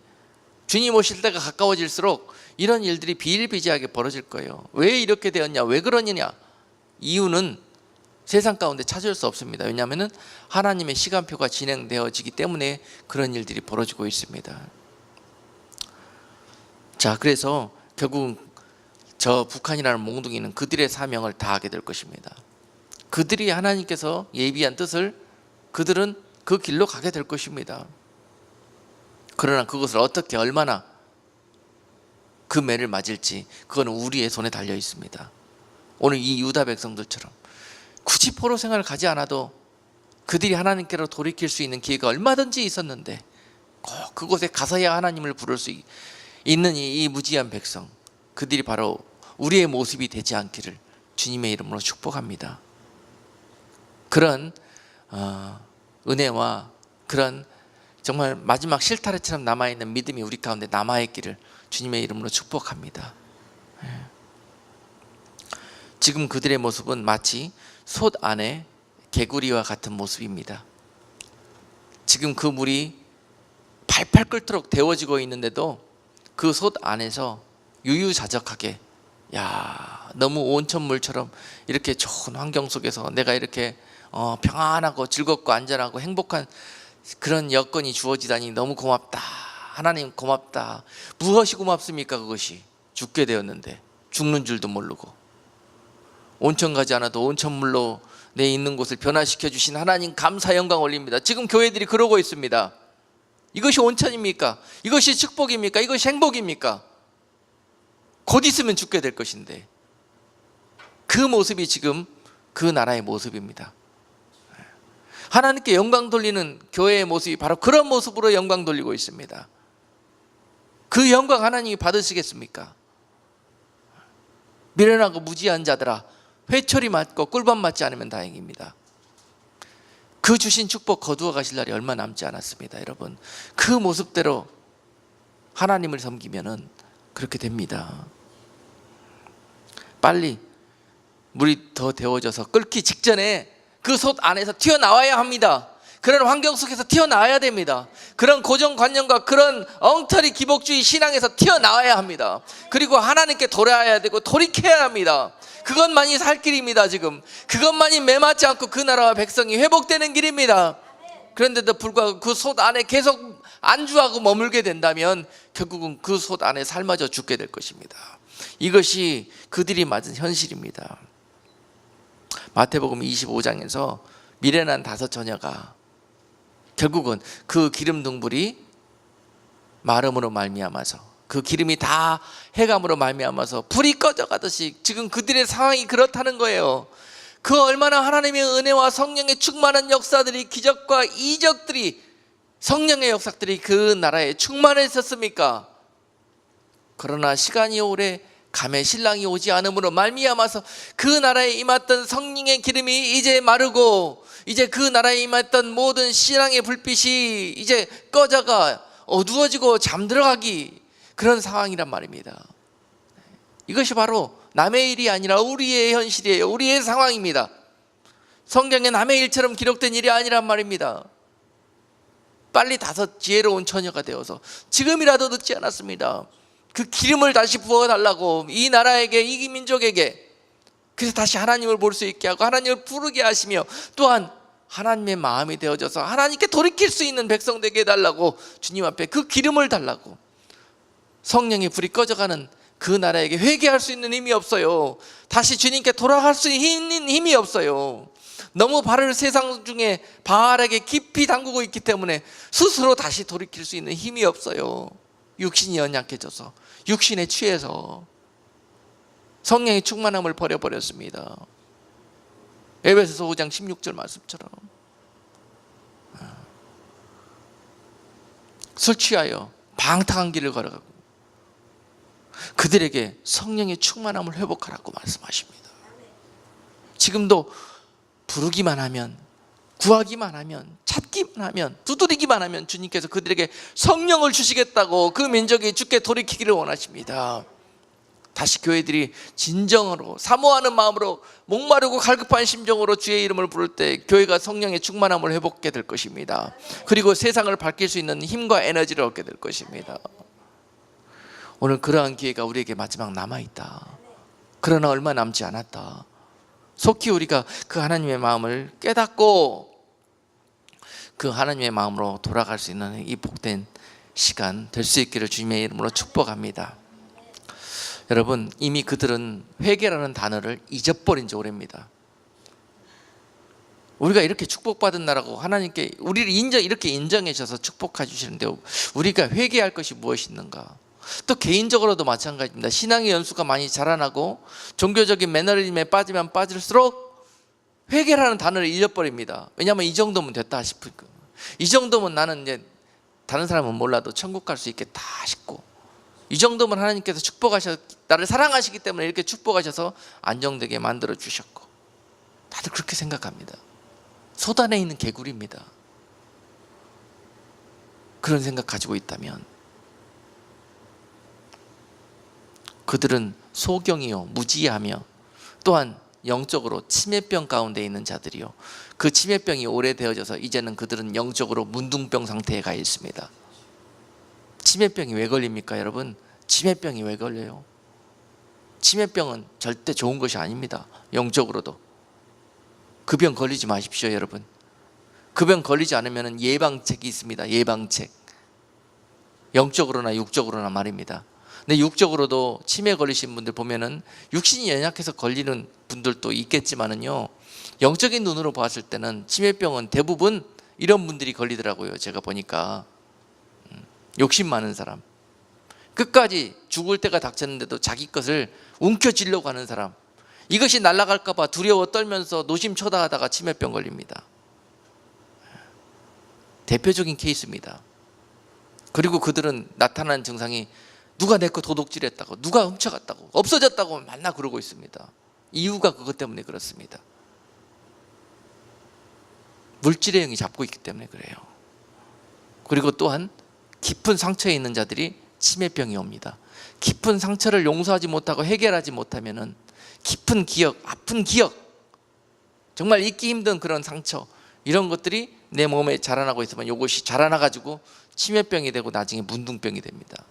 주님 오실 때가 가까워질수록 이런 일들이 비일비재하게 벌어질 거예요. 왜 이렇게 되었냐, 왜 그러느냐, 이유는 세상 가운데 찾을 수 없습니다. 왜냐하면 하나님의 시간표가 진행되어지기 때문에 그런 일들이 벌어지고 있습니다. 자, 그래서 결국 저 북한이라는 몽둥이는 그들의 사명을 다하게 될 것입니다. 그들이 하나님께서 예비한 뜻을 그들은 그 길로 가게 될 것입니다. 그러나 그것을 어떻게 얼마나 그 매를 맞을지 그건 우리의 손에 달려 있습니다. 오늘 이 유다 백성들처럼 굳이 포로 생활을 가지 않아도 그들이 하나님께로 돌이킬 수 있는 기회가 얼마든지 있었는데 꼭 그곳에 가서야 하나님을 부를 수 있는 이 무지한 백성, 그들이 바로 우리의 모습이 되지 않기를 주님의 이름으로 축복합니다. 그런 은혜와 그런 정말 마지막 실타래처럼 남아있는 믿음이 우리 가운데 남아있기를 주님의 이름으로 축복합니다. 지금 그들의 모습은 마치 솥 안에 개구리와 같은 모습입니다. 지금 그 물이 팔팔 끓도록 데워지고 있는데도 그 솥 안에서 유유자적하게, 야, 너무 온천물처럼 이렇게 좋은 환경 속에서 내가 이렇게 평안하고 즐겁고 안전하고 행복한 그런 여건이 주어지다니 너무 고맙다. 하나님 고맙다. 무엇이 고맙습니까? 그것이 죽게 되었는데 죽는 줄도 모르고 온천 가지 않아도 온천물로 내 있는 곳을 변화시켜 주신 하나님 감사 영광 올립니다. 지금 교회들이 그러고 있습니다. 이것이 온천입니까? 이것이 축복입니까? 이것이 행복입니까? 곧 있으면 죽게 될 것인데 그 모습이 지금 그 나라의 모습입니다. 하나님께 영광 돌리는 교회의 모습이 바로 그런 모습으로 영광 돌리고 있습니다. 그 영광 하나님이 받으시겠습니까? 미련하고 무지한 자들아, 회초리 맞고 꿀밤 맞지 않으면 다행입니다. 그 주신 축복 거두어 가실 날이 얼마 남지 않았습니다. 여러분, 그 모습대로 하나님을 섬기면은 그렇게 됩니다. 빨리 물이 더 데워져서 끓기 직전에 그 솥 안에서 튀어나와야 합니다. 그런 환경 속에서 튀어나와야 됩니다. 그런 고정관념과 그런 엉터리 기복주의 신앙에서 튀어나와야 합니다. 그리고 하나님께 돌아야 되고 돌이켜야 합니다. 그것만이 살 길입니다. 지금 그것만이 매맞지 않고 그 나라와 백성이 회복되는 길입니다. 그런데도 불구하고 그 솥 안에 계속 안주하고 머물게 된다면 결국은 그 솥 안에 삶아져 죽게 될 것입니다. 이것이 그들이 맞은 현실입니다. 마태복음 25장에서 미련한 5 처녀가 결국은 그 기름 등불이 마름으로 말미암아서 그 기름이 다 해감으로 말미암아서 불이 꺼져가듯이 지금 그들의 상황이 그렇다는 거예요. 그 얼마나 하나님의 은혜와 성령의 충만한 역사들이, 기적과 이적들이, 성령의 역사들이 그 나라에 충만했었습니까? 그러나 시간이 오래 감에 신랑이 오지 않음으로 말미암아서 그 나라에 임했던 성령의 기름이 이제 마르고, 이제 그 나라에 임했던 모든 신앙의 불빛이 이제 꺼져가 어두워지고 잠들어가기, 그런 상황이란 말입니다. 이것이 바로 남의 일이 아니라 우리의 현실이에요. 우리의 상황입니다. 성경에 남의 일처럼 기록된 일이 아니란 말입니다. 빨리 5 지혜로운 처녀가 되어서 지금이라도 늦지 않았습니다. 그 기름을 다시 부어달라고 이 나라에게, 이 민족에게, 그래서 다시 하나님을 볼 수 있게 하고 하나님을 부르게 하시며, 또한 하나님의 마음이 되어져서 하나님께 돌이킬 수 있는 백성 되게 해달라고, 주님 앞에 그 기름을 달라고. 성령의 불이 꺼져가는 그 나라에게 회개할 수 있는 힘이 없어요. 다시 주님께 돌아갈 수 있는 힘이 없어요. 너무 발을 세상 중에 바알에게 깊이 담그고 있기 때문에 스스로 다시 돌이킬 수 있는 힘이 없어요. 육신이 연약해져서, 육신에 취해서 성령의 충만함을 버려버렸습니다. 에베소서 5장 16절 말씀처럼 술 취하여 방탕한 길을 걸어가고 그들에게 성령의 충만함을 회복하라고 말씀하십니다. 지금도 부르기만 하면, 구하기만 하면, 찾기만 하면, 두드리기만 하면 주님께서 그들에게 성령을 주시겠다고 그 민족이 주께 돌이키기를 원하십니다. 다시 교회들이 진정으로 사모하는 마음으로 목마르고 갈급한 심정으로 주의 이름을 부를 때 교회가 성령의 충만함을 회복하게 될 것입니다. 그리고 세상을 밝힐 수 있는 힘과 에너지를 얻게 될 것입니다. 오늘 그러한 기회가 우리에게 마지막 남아있다. 그러나 얼마 남지 않았다. 속히 우리가 그 하나님의 마음을 깨닫고 그 하나님의 마음으로 돌아갈 수 있는 이 복된 시간 될 수 있기를 주님의 이름으로 축복합니다. 여러분, 이미 그들은 회개라는 단어를 잊어버린 지 오래입니다. 우리가 이렇게 축복받은 나라고 하나님께 우리를 이렇게 인정해 주셔서 축복해 주시는데 우리가 회개할 것이 무엇이 있는가? 또 개인적으로도 마찬가지입니다. 신앙의 연수가 많이 자라나고 종교적인 매너리즘에 빠지면 빠질수록 회개라는 단어를 잃어버립니다. 왜냐하면 이 정도면 됐다 싶으니까. 이 정도면 나는 이제 다른 사람은 몰라도 천국 갈 수 있겠다 싶고, 이 정도면 하나님께서 축복하셔서 나를 사랑하시기 때문에 이렇게 축복하셔서 안정되게 만들어 주셨고, 다들 그렇게 생각합니다. 소단에 있는 개구리입니다. 그런 생각 가지고 있다면 그들은 소경이요 무지하며 또한 영적으로 치매병 가운데 있는 자들이요, 그 치매병이 오래되어져서 이제는 그들은 영적으로 문둥병 상태에 가 있습니다. 치매병이 왜 걸립니까 여러분? 치매병이 왜 걸려요? 치매병은 절대 좋은 것이 아닙니다. 영적으로도. 그 병 걸리지 마십시오 여러분. 그 병 걸리지 않으면 예방책이 있습니다. 예방책. 영적으로나 육적으로나 말입니다. 근데 육적으로도 치매 걸리신 분들 보면은 육신이 연약해서 걸리는 분들도 있겠지만은요, 영적인 눈으로 봤을 때는 치매병은 대부분 이런 분들이 걸리더라고요. 제가 보니까 욕심 많은 사람, 끝까지 죽을 때가 닥쳤는데도 자기 것을 움켜쥐려고 하는 사람, 이것이 날아갈까 봐 두려워 떨면서 노심초사하다가 치매병 걸립니다. 대표적인 케이스입니다. 그리고 그들은 나타나는 증상이 누가 내 거 도둑질했다고, 누가 훔쳐갔다고, 없어졌다고 만나 그러고 있습니다. 이유가 그것 때문에 그렇습니다. 물질의 영이 잡고 있기 때문에 그래요. 그리고 또한 깊은 상처에 있는 자들이 치매병이 옵니다. 깊은 상처를 용서하지 못하고 해결하지 못하면은 깊은 기억, 아픈 기억, 정말 잊기 힘든 그런 상처, 이런 것들이 내 몸에 자라나고 있으면 이것이 자라나가지고 치매병이 되고 나중에 문둥병이 됩니다.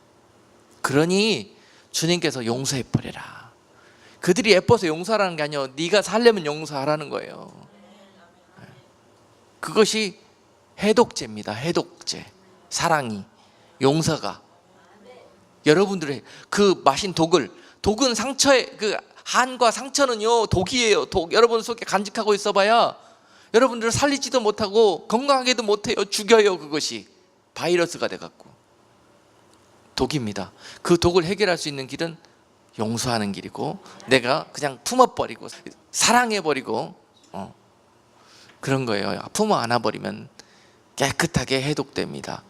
그러니 주님께서 용서해버려라. 그들이 예뻐서 용서하라는 게 아니에요. 네가 살려면 용서하라는 거예요. 그것이 해독제입니다. 해독제. 사랑이, 용서가. 여러분들의 그 마신 독은 상처의 그 한과 상처는요 독이에요. 독. 여러분 속에 간직하고 있어봐야 여러분들을 살리지도 못하고 건강하게도 못해요. 죽여요. 그것이 바이러스가 돼갖고 독입니다. 그 독을 해결할 수 있는 길은 용서하는 길이고, 내가 그냥 품어버리고 사랑해버리고 그런 거예요. 품어 안아버리면 깨끗하게 해독됩니다.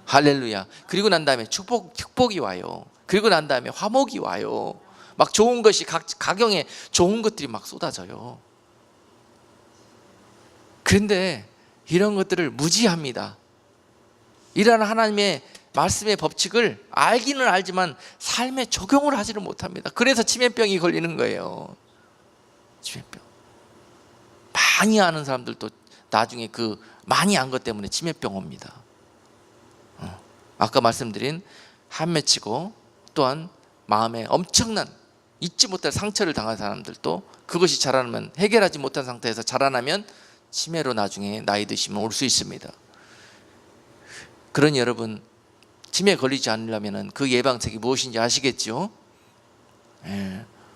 할렐루야. 그리고 난 다음에 축복이 와요. 그리고 난 다음에 화목이 와요. 막 좋은 것이 가경에 좋은 것들이 막 쏟아져요. 그런데 이런 것들을 무지합니다. 이러한 하나님의 말씀의 법칙을 알기는 알지만 삶에 적용을 하지를 못합니다. 그래서 치매병이 걸리는 거예요. 치매병. 많이 아는 사람들도 나중에 그 많이 안 것 때문에 치매병 옵니다. 아까 말씀드린 한 맺히고 또한 마음에 엄청난 잊지 못할 상처를 당한 사람들도 그것이 자라나면, 해결하지 못한 상태에서 자라나면 치매로 나중에 나이 드시면 올 수 있습니다. 그러니 여러분, 치매 걸리지 않으려면 그 예방책이 무엇인지 아시겠죠?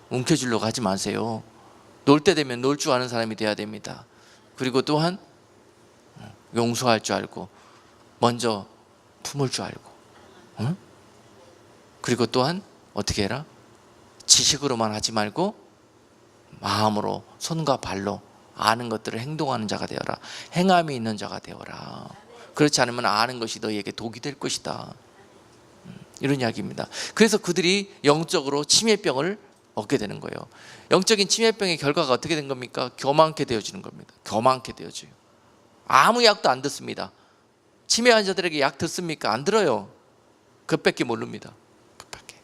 움켜쥐려고 하지 마세요. 놀 때 되면 놀 줄 아는 사람이 돼야 됩니다. 그리고 또한 용서할 줄 알고 먼저 품을 줄 알고, 그리고 또한 어떻게 해라? 지식으로만 하지 말고 마음으로, 손과 발로 아는 것들을 행동하는 자가 되어라. 행함이 있는 자가 되어라. 그렇지 않으면 아는 것이 너희에게 독이 될 것이다. 이런 이야기입니다. 그래서 그들이 영적으로 치매병을 얻게 되는 거예요. 영적인 치매병의 결과가 어떻게 된 겁니까? 교만케 되어지는 겁니다. 교만케 되어져요. 아무 약도 안 듣습니다. 치매 환자들에게 약 듣습니까? 안 들어요. 그것밖에 모릅니다. 그것밖에.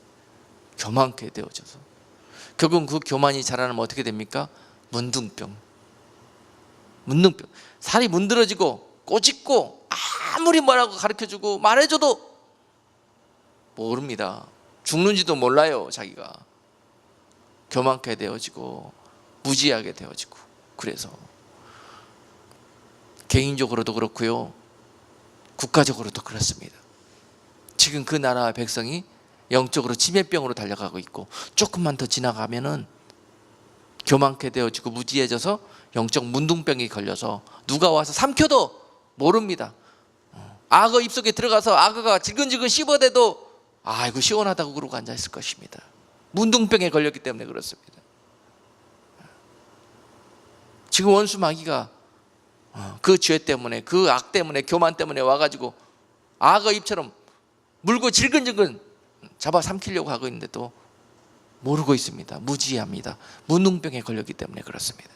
교만케 되어져서 결국은 그 교만이 자라나면 어떻게 됩니까? 문둥병. 살이 문드러지고 꼬집고 아무리 뭐라고 가르쳐주고 말해줘도 모릅니다. 죽는지도 몰라요. 자기가 교만케 되어지고 무지하게 되어지고. 그래서 개인적으로도 그렇고요, 국가적으로도 그렇습니다. 지금 그 나라 백성이 영적으로 치매병으로 달려가고 있고, 조금만 더 지나가면은 교만케 되어지고 무지해져서 영적 문둥병이 걸려서 누가 와서 삼켜도 모릅니다. 악어 입속에 들어가서 악어가 질근질근 씹어대도 아이고 시원하다고 그러고 앉아있을 것입니다. 문둥병에 걸렸기 때문에 그렇습니다. 지금 원수 마귀가 그 죄 때문에, 그 악 때문에, 교만 때문에 와가지고 악어 입처럼 물고 질근질근 잡아 삼키려고 하고 있는데도 모르고 있습니다. 무지합니다. 문둥병에 걸렸기 때문에 그렇습니다.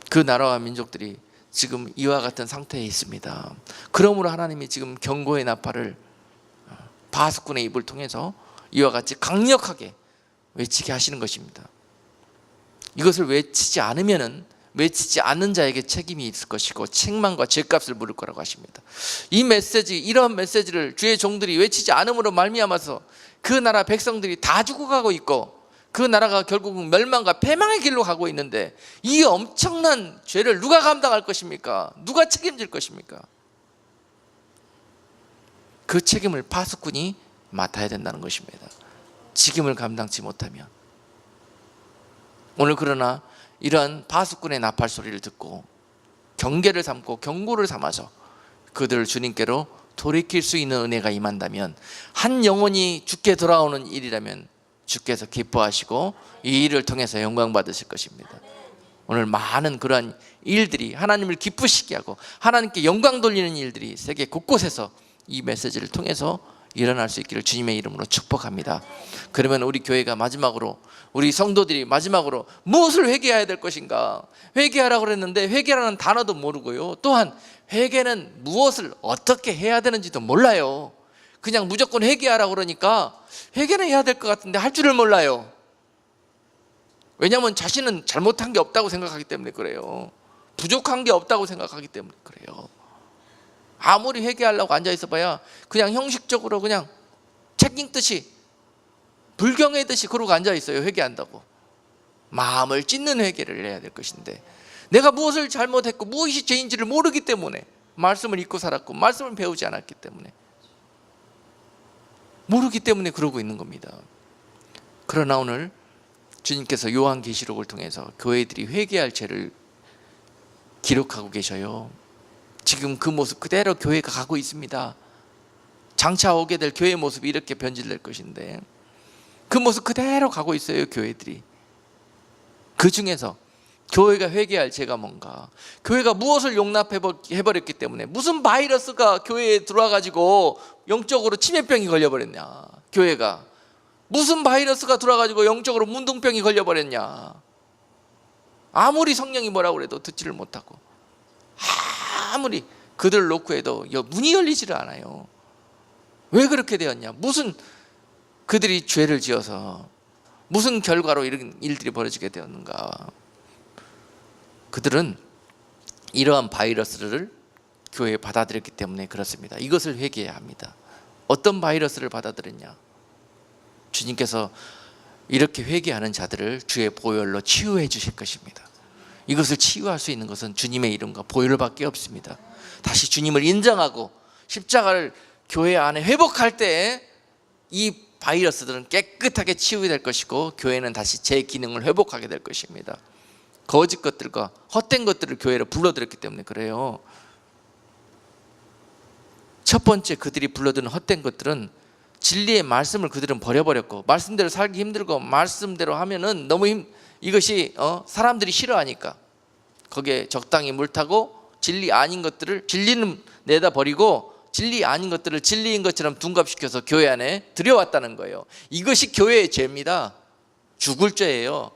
그 나라와 민족들이 지금 이와 같은 상태에 있습니다. 그러므로 하나님이 지금 경고의 나팔을 바하스꾼의 입을 통해서 이와 같이 강력하게 외치게 하시는 것입니다. 이것을 외치지 않으면은 외치지 않는 자에게 책임이 있을 것이고 책망과 죄값을 물을 거라고 하십니다. 이 메시지, 이런 메시지를 주의 종들이 외치지 않음으로 말미암아서 그 나라 백성들이 다 죽어가고 있고 그 나라가 결국은 멸망과 패망의 길로 가고 있는데, 이 엄청난 죄를 누가 감당할 것입니까? 누가 책임질 것입니까? 그 책임을 파수꾼이 맡아야 된다는 것입니다. 책임을 감당치 못하면. 오늘 그러나 이러한 파수꾼의 나팔 소리를 듣고 경계를 삼고 경고를 삼아서 그들을 주님께로 돌이킬 수 있는 은혜가 임한다면, 한 영혼이 주께 돌아오는 일이라면 주께서 기뻐하시고 이 일을 통해서 영광 받으실 것입니다. 오늘 많은 그러한 일들이 하나님을 기쁘시게 하고 하나님께 영광 돌리는 일들이 세계 곳곳에서 이 메시지를 통해서 일어날 수 있기를 주님의 이름으로 축복합니다. 그러면 우리 교회가 마지막으로, 우리 성도들이 마지막으로 무엇을 회개해야 될 것인가? 회개하라고 그랬는데 회개라는 단어도 모르고요, 또한 회개는 무엇을 어떻게 해야 되는지도 몰라요. 그냥 무조건 회개하라고 그러니까 회개는 해야 될 것 같은데 할 줄을 몰라요. 왜냐하면 자신은 잘못한 게 없다고 생각하기 때문에 그래요. 부족한 게 없다고 생각하기 때문에 그래요. 아무리 회개하려고 앉아있어 봐야 그냥 형식적으로 그냥 책 읽듯이 불경회듯이 그러고 앉아있어요. 회개한다고. 마음을 찢는 회개를 해야 될 것인데 내가 무엇을 잘못했고 무엇이 죄인지를 모르기 때문에, 말씀을 읽고 살았고 말씀을 배우지 않았기 때문에, 모르기 때문에 그러고 있는 겁니다. 그러나 오늘 주님께서 요한계시록을 통해서 교회들이 회개할 죄를 기록하고 계셔요. 지금 그 모습 그대로 교회가 가고 있습니다. 장차 오게 될 교회의 모습이 이렇게 변질될 것인데 그 모습 그대로 가고 있어요. 교회들이. 그 중에서 교회가 회개할 죄가 뭔가, 교회가 무엇을 용납해버렸기 때문에, 무슨 바이러스가 교회에 들어와가지고 영적으로 치매병이 걸려버렸냐, 교회가 무슨 바이러스가 들어와가지고 영적으로 문둥병이 걸려버렸냐. 아무리 성령이 뭐라고 해도 듣지를 못하고, 아무리 그들을 놓고 해도 문이 열리지를 않아요. 왜 그렇게 되었냐, 무슨 그들이 죄를 지어서 무슨 결과로 이런 일들이 벌어지게 되었는가. 그들은 이러한 바이러스를 교회에 받아들였기 때문에 그렇습니다. 이것을 회개해야 합니다. 어떤 바이러스를 받아들였냐, 주님께서 이렇게 회개하는 자들을 주의 보혈로 치유해 주실 것입니다. 이것을 치유할 수 있는 것은 주님의 이름과 보혈밖에 없습니다. 다시 주님을 인정하고 십자가를 교회 안에 회복할 때 이 바이러스들은 깨끗하게 치유될 것이고 교회는 다시 제 기능을 회복하게 될 것입니다. 거짓 것들과 헛된 것들을 교회로 불러들였기 때문에 그래요. 첫 번째 그들이 불러드는 헛된 것들은 진리의 말씀을 그들은 버려버렸고, 말씀대로 살기 힘들고 말씀대로 하면은 너무 이것이 사람들이 싫어하니까 거기에 적당히 물타고 진리 아닌 것들을, 진리는 내다 버리고 진리 아닌 것들을 진리인 것처럼 둔갑시켜서 교회 안에 들여왔다는 거예요. 이것이 교회의 죄입니다. 죽을 죄예요.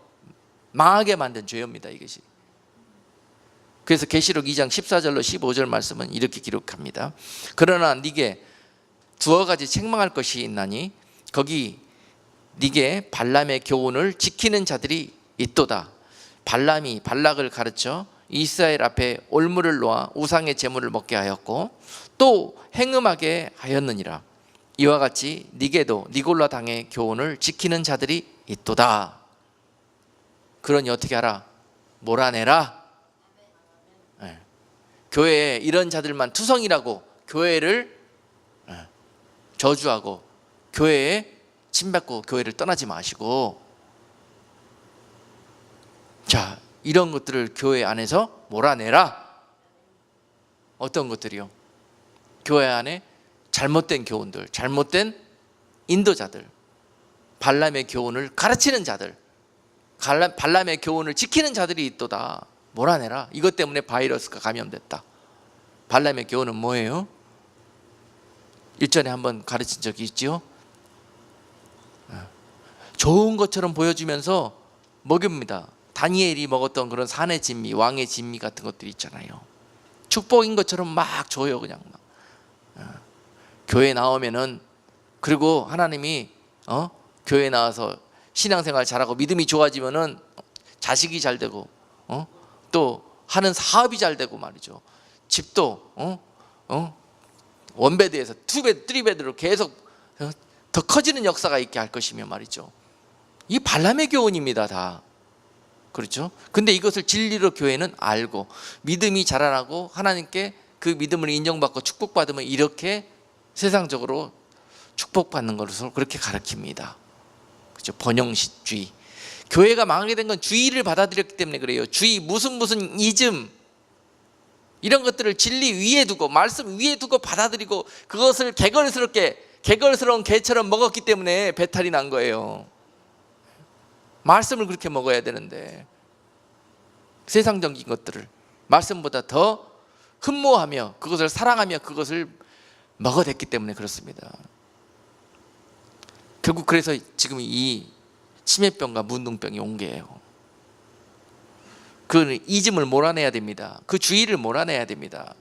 망하게 만든 죄입니다, 이것이. 그래서 계시록 2장 14절로 15절 말씀은 이렇게 기록합니다. 그러나 네게 두어 가지 책망할 것이 있나니 거기 네게 발람의 교훈을 지키는 자들이 있도다. 발람이 발락을 가르쳐 이스라엘 앞에 올무를 놓아 우상의 제물을 먹게 하였고 또 행음하게 하였느니라. 이와 같이 네게도 니골라 당의 교훈을 지키는 자들이 있도다. 그러니 어떻게 하라? 몰아내라. 네. 교회에 이런 자들만 투성이라고 교회를 저주하고 교회에 침뱉고 교회를 떠나지 마시고, 자, 이런 것들을 교회 안에서 몰아내라. 어떤 것들이요? 교회 안에 잘못된 교훈들, 잘못된 인도자들, 발람의 교훈을 가르치는 자들, 발람의 교훈을 지키는 자들이 있도다. 몰아내라. 이것 때문에 바이러스가 감염됐다. 발람의 교훈은 뭐예요? 일전에 한번 가르친 적이 있지요. 좋은 것처럼 보여주면서 먹입니다. 다니엘이 먹었던 그런 산의 진미, 왕의 진미 같은 것들이 있잖아요. 축복인 것처럼 막 줘요. 그냥 막. 교회 나오면은, 그리고 하나님이 교회 나와서 신앙생활 잘하고 믿음이 좋아지면은 자식이 잘 되고 또 하는 사업이 잘 되고 말이죠. 집도 원베드에서 투베드, 쓰리베드로 계속 더 커지는 역사가 있게 할 것이며 말이죠. 이 발람의 교훈입니다, 다. 그렇죠? 근데 이것을 진리로 교회는 알고 믿음이 자라나고 하나님께 그 믿음을 인정받고 축복받으면 이렇게 세상적으로 축복받는 것으로 그렇게 가르칩니다. 그렇죠? 번영주의. 교회가 망하게 된 건 주의를 받아들였기 때문에 그래요. 주의, 무슨 이즘, 이런 것들을 진리 위에 두고 말씀 위에 두고 받아들이고 그것을 개걸스러운 개처럼 먹었기 때문에 배탈이 난 거예요. 말씀을 그렇게 먹어야 되는데 세상적인 것들을 말씀보다 더 흠모하며 그것을 사랑하며 그것을 먹어댔기 때문에 그렇습니다. 결국 그래서 지금 이 치매병과 문둥병이 온 게예요. 그 이즘을 몰아내야 됩니다. 그 주의를 몰아내야 됩니다.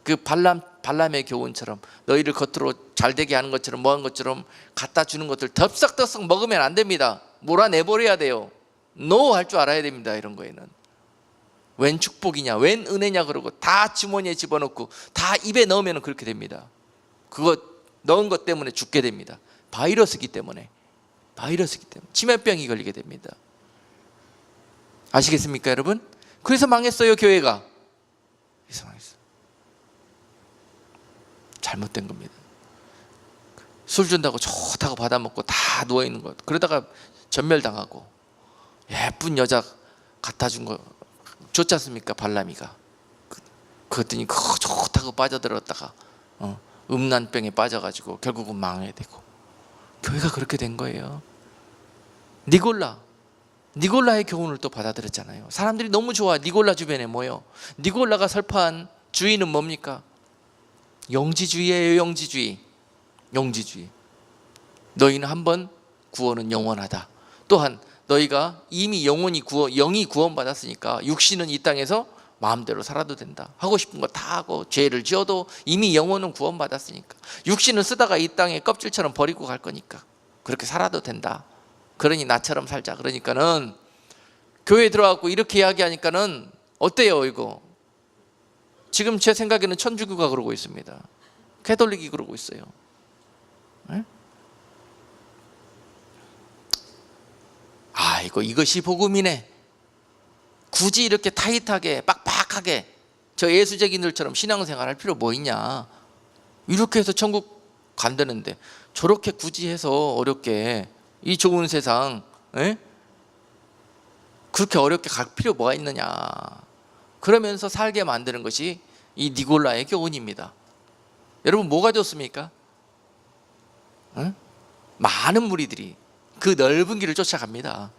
그 발람 발람의 교훈처럼 너희를 겉으로 잘되게 하는 것처럼 뭐한 것처럼 갖다 주는 것들 덥석덥석 먹으면 안 됩니다. 몰아내버려야 돼요. 노 할 줄 알아야 됩니다. 이런 거에는 웬 축복이냐 웬 은혜냐 그러고 다 주머니에 집어넣고 다 입에 넣으면 그렇게 됩니다. 그거 넣은 것 때문에 죽게 됩니다. 바이러스이기 때문에 치매병이 걸리게 됩니다. 아시겠습니까 여러분? 그래서 망했어요. 교회가 그래서 망했어요. 잘못된 겁니다. 술 준다고 좋다고 받아먹고 다 누워있는 것 그러다가 전멸당하고 예쁜 여자 갖다 준 거 줬지 않습니까? 발람이가 그랬더니 그거 좋다고 빠져들었다가 음란병에 빠져가지고 결국은 망해야 되고 교회가 그렇게 된 거예요. 니골라의 교훈을 또 받아들였잖아요. 사람들이 너무 좋아. 니골라 주변에 모여. 니골라가 설파한 주의는 뭡니까? 영지주의예요. 영지주의. 너희는 한번 구원은 영원하다. 또한 너희가 이미 영이 구원받았으니까 육신은 이 땅에서 마음대로 살아도 된다. 하고 싶은 거 다 하고 죄를 지어도 이미 영혼은 구원받았으니까 육신은 쓰다가 이 땅에 껍질처럼 버리고 갈 거니까 그렇게 살아도 된다. 그러니 나처럼 살자. 그러니까는 교회에 들어가고 이렇게 이야기하니까는 어때요 이거? 지금 제 생각에는 천주교가 그러고 있습니다. 가톨릭이 그러고 있어요. 네? 이것이 복음이네. 굳이 이렇게 타이트하게 빡빡하게 저 예수적인들처럼 신앙생활 할 필요 뭐 있냐. 이렇게 해서 천국 간다는데 저렇게 굳이 해서 어렵게 이 좋은 세상 그렇게 어렵게 갈 필요 뭐가 있느냐. 그러면서 살게 만드는 것이 이 니골라의 교훈입니다. 여러분 뭐가 좋습니까? 많은 무리들이 그 넓은 길을 쫓아갑니다.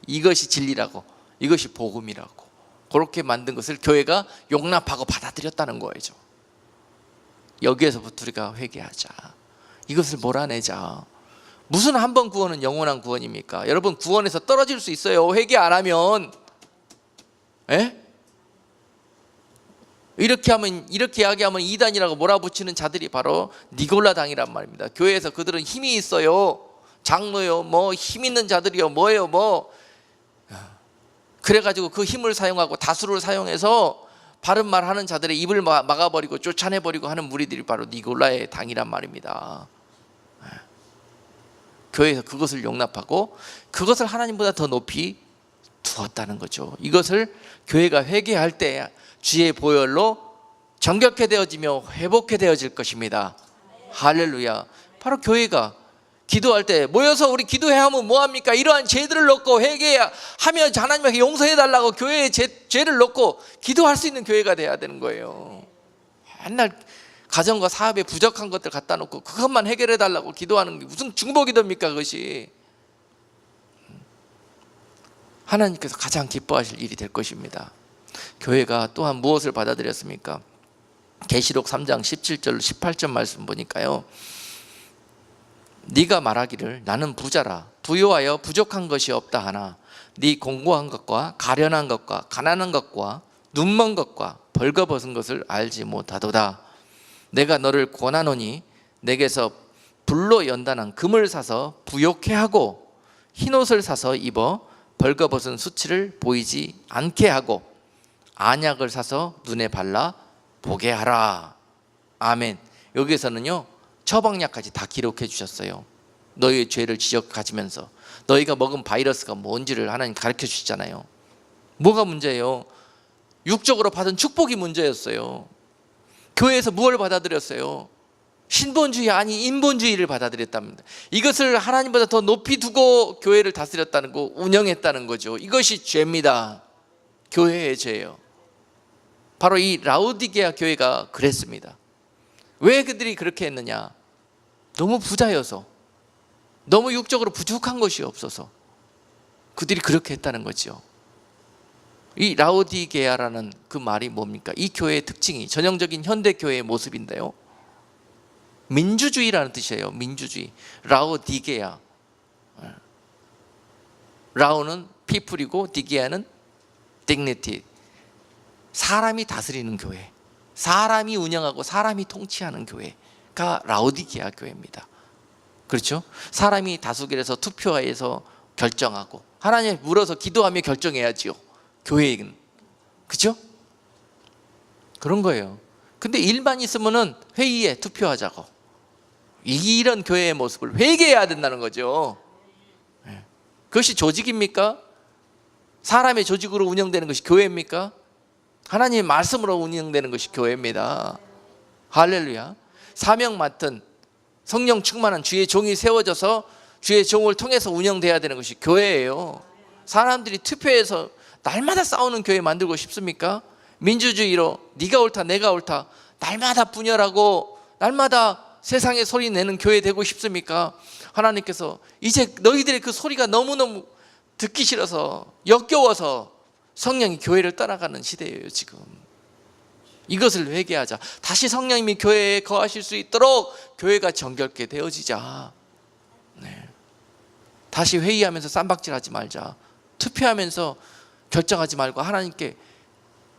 이것이 진리라고 이것이 복음이라고 그렇게 만든 것을 교회가 용납하고 받아들였다는 거죠. 여기에서부터 우리가 회개하자. 이것을 몰아내자. 무슨 한 번 구원은 영원한 구원입니까? 여러분 구원에서 떨어질 수 있어요. 회개 안 하면. 이렇게 이야기하면 이단이라고 몰아붙이는 자들이 바로 니골라 당이란 말입니다. 교회에서 그들은 힘이 있어요. 장로요 뭐 힘 있는 자들이요 뭐예요 뭐 그래가지고 그 힘을 사용하고 다수를 사용해서 바른 말 하는 자들의 입을 막아버리고 쫓아내버리고 하는 무리들이 바로 니골라의 당이란 말입니다. 교회에서 그것을 용납하고 그것을 하나님보다 더 높이 두었다는 거죠. 이것을 교회가 회개할 때 주의 보혈로 정결케 되어지며 회복케 되어질 것입니다. 할렐루야. 바로 교회가 기도할 때 모여서 우리 기도해야 하면 뭐합니까? 이러한 죄들을 넣고 회개하며 하나님께 용서해달라고 교회에 죄를 넣고 기도할 수 있는 교회가 돼야 되는 거예요. 맨날 가정과 사업에 부족한 것들 갖다 놓고 그것만 해결해달라고 기도하는 게 무슨 중보기도입니까? 그것이 하나님께서 가장 기뻐하실 일이 될 것입니다. 교회가 또한 무엇을 받아들였습니까? 계시록 3장 17절 18절 말씀 보니까요, 네가 말하기를 나는 부자라 부요하여 부족한 것이 없다 하나 네 공고한 것과 가련한 것과 가난한 것과 눈먼 것과 벌거벗은 것을 알지 못하도다. 내가 너를 권하노니 내게서 불로 연단한 금을 사서 부요케 하고 흰옷을 사서 입어 벌거벗은 수치를 보이지 않게 하고 안약을 사서 눈에 발라 보게 하라. 아멘. 여기에서는요 처방약까지 다 기록해 주셨어요. 너희의 죄를 지적하시면서 너희가 먹은 바이러스가 뭔지를 하나님 가르쳐 주시잖아요. 뭐가 문제예요? 육적으로 받은 축복이 문제였어요. 교회에서 무엇을 받아들였어요? 신본주의 아니 인본주의를 받아들였답니다. 이것을 하나님보다 더 높이 두고 교회를 다스렸다는 거, 운영했다는 거죠. 이것이 죄입니다. 교회의 죄예요. 바로 이 라오디게아 교회가 그랬습니다. 왜 그들이 그렇게 했느냐? 너무 부자여서, 너무 육적으로 부족한 것이 없어서 그들이 그렇게 했다는 거죠. 이 라오디게아라는 그 말이 뭡니까? 이 교회의 특징이 전형적인 현대 교회의 모습인데요, 민주주의라는 뜻이에요. 민주주의. 라오디게아. 라오는 people이고 디게아는 dignity. 사람이 다스리는 교회. 사람이 운영하고 사람이 통치하는 교회가 라오디게아 교회입니다. 그렇죠? 사람이 다수결해서 투표해서 결정하고 하나님께 물어서 기도하며 결정해야지요. 교회는. 그렇죠? 그런 거예요. 근데 일만 있으면은 회의에 투표하자고. 이런 교회의 모습을 회개해야 된다는 거죠. 그것이 조직입니까? 사람의 조직으로 운영되는 것이 교회입니까? 하나님의 말씀으로 운영되는 것이 교회입니다. 할렐루야. 사명 맡은 성령 충만한 주의 종이 세워져서 주의 종을 통해서 운영돼야 되는 것이 교회예요. 사람들이 투표해서 날마다 싸우는 교회 만들고 싶습니까? 민주주의로 네가 옳다 내가 옳다 날마다 분열하고 날마다 세상에 소리 내는 교회 되고 싶습니까? 하나님께서 이제 너희들의 그 소리가 너무너무 듣기 싫어서 역겨워서 성령이 교회를 떠나가는 시대예요. 지금 이것을 회개하자. 다시 성령님이 교회에 거하실 수 있도록 교회가 정결케 되어지자. 네. 다시 회의하면서 쌈박질하지 말자. 투표하면서 결정하지 말고 하나님께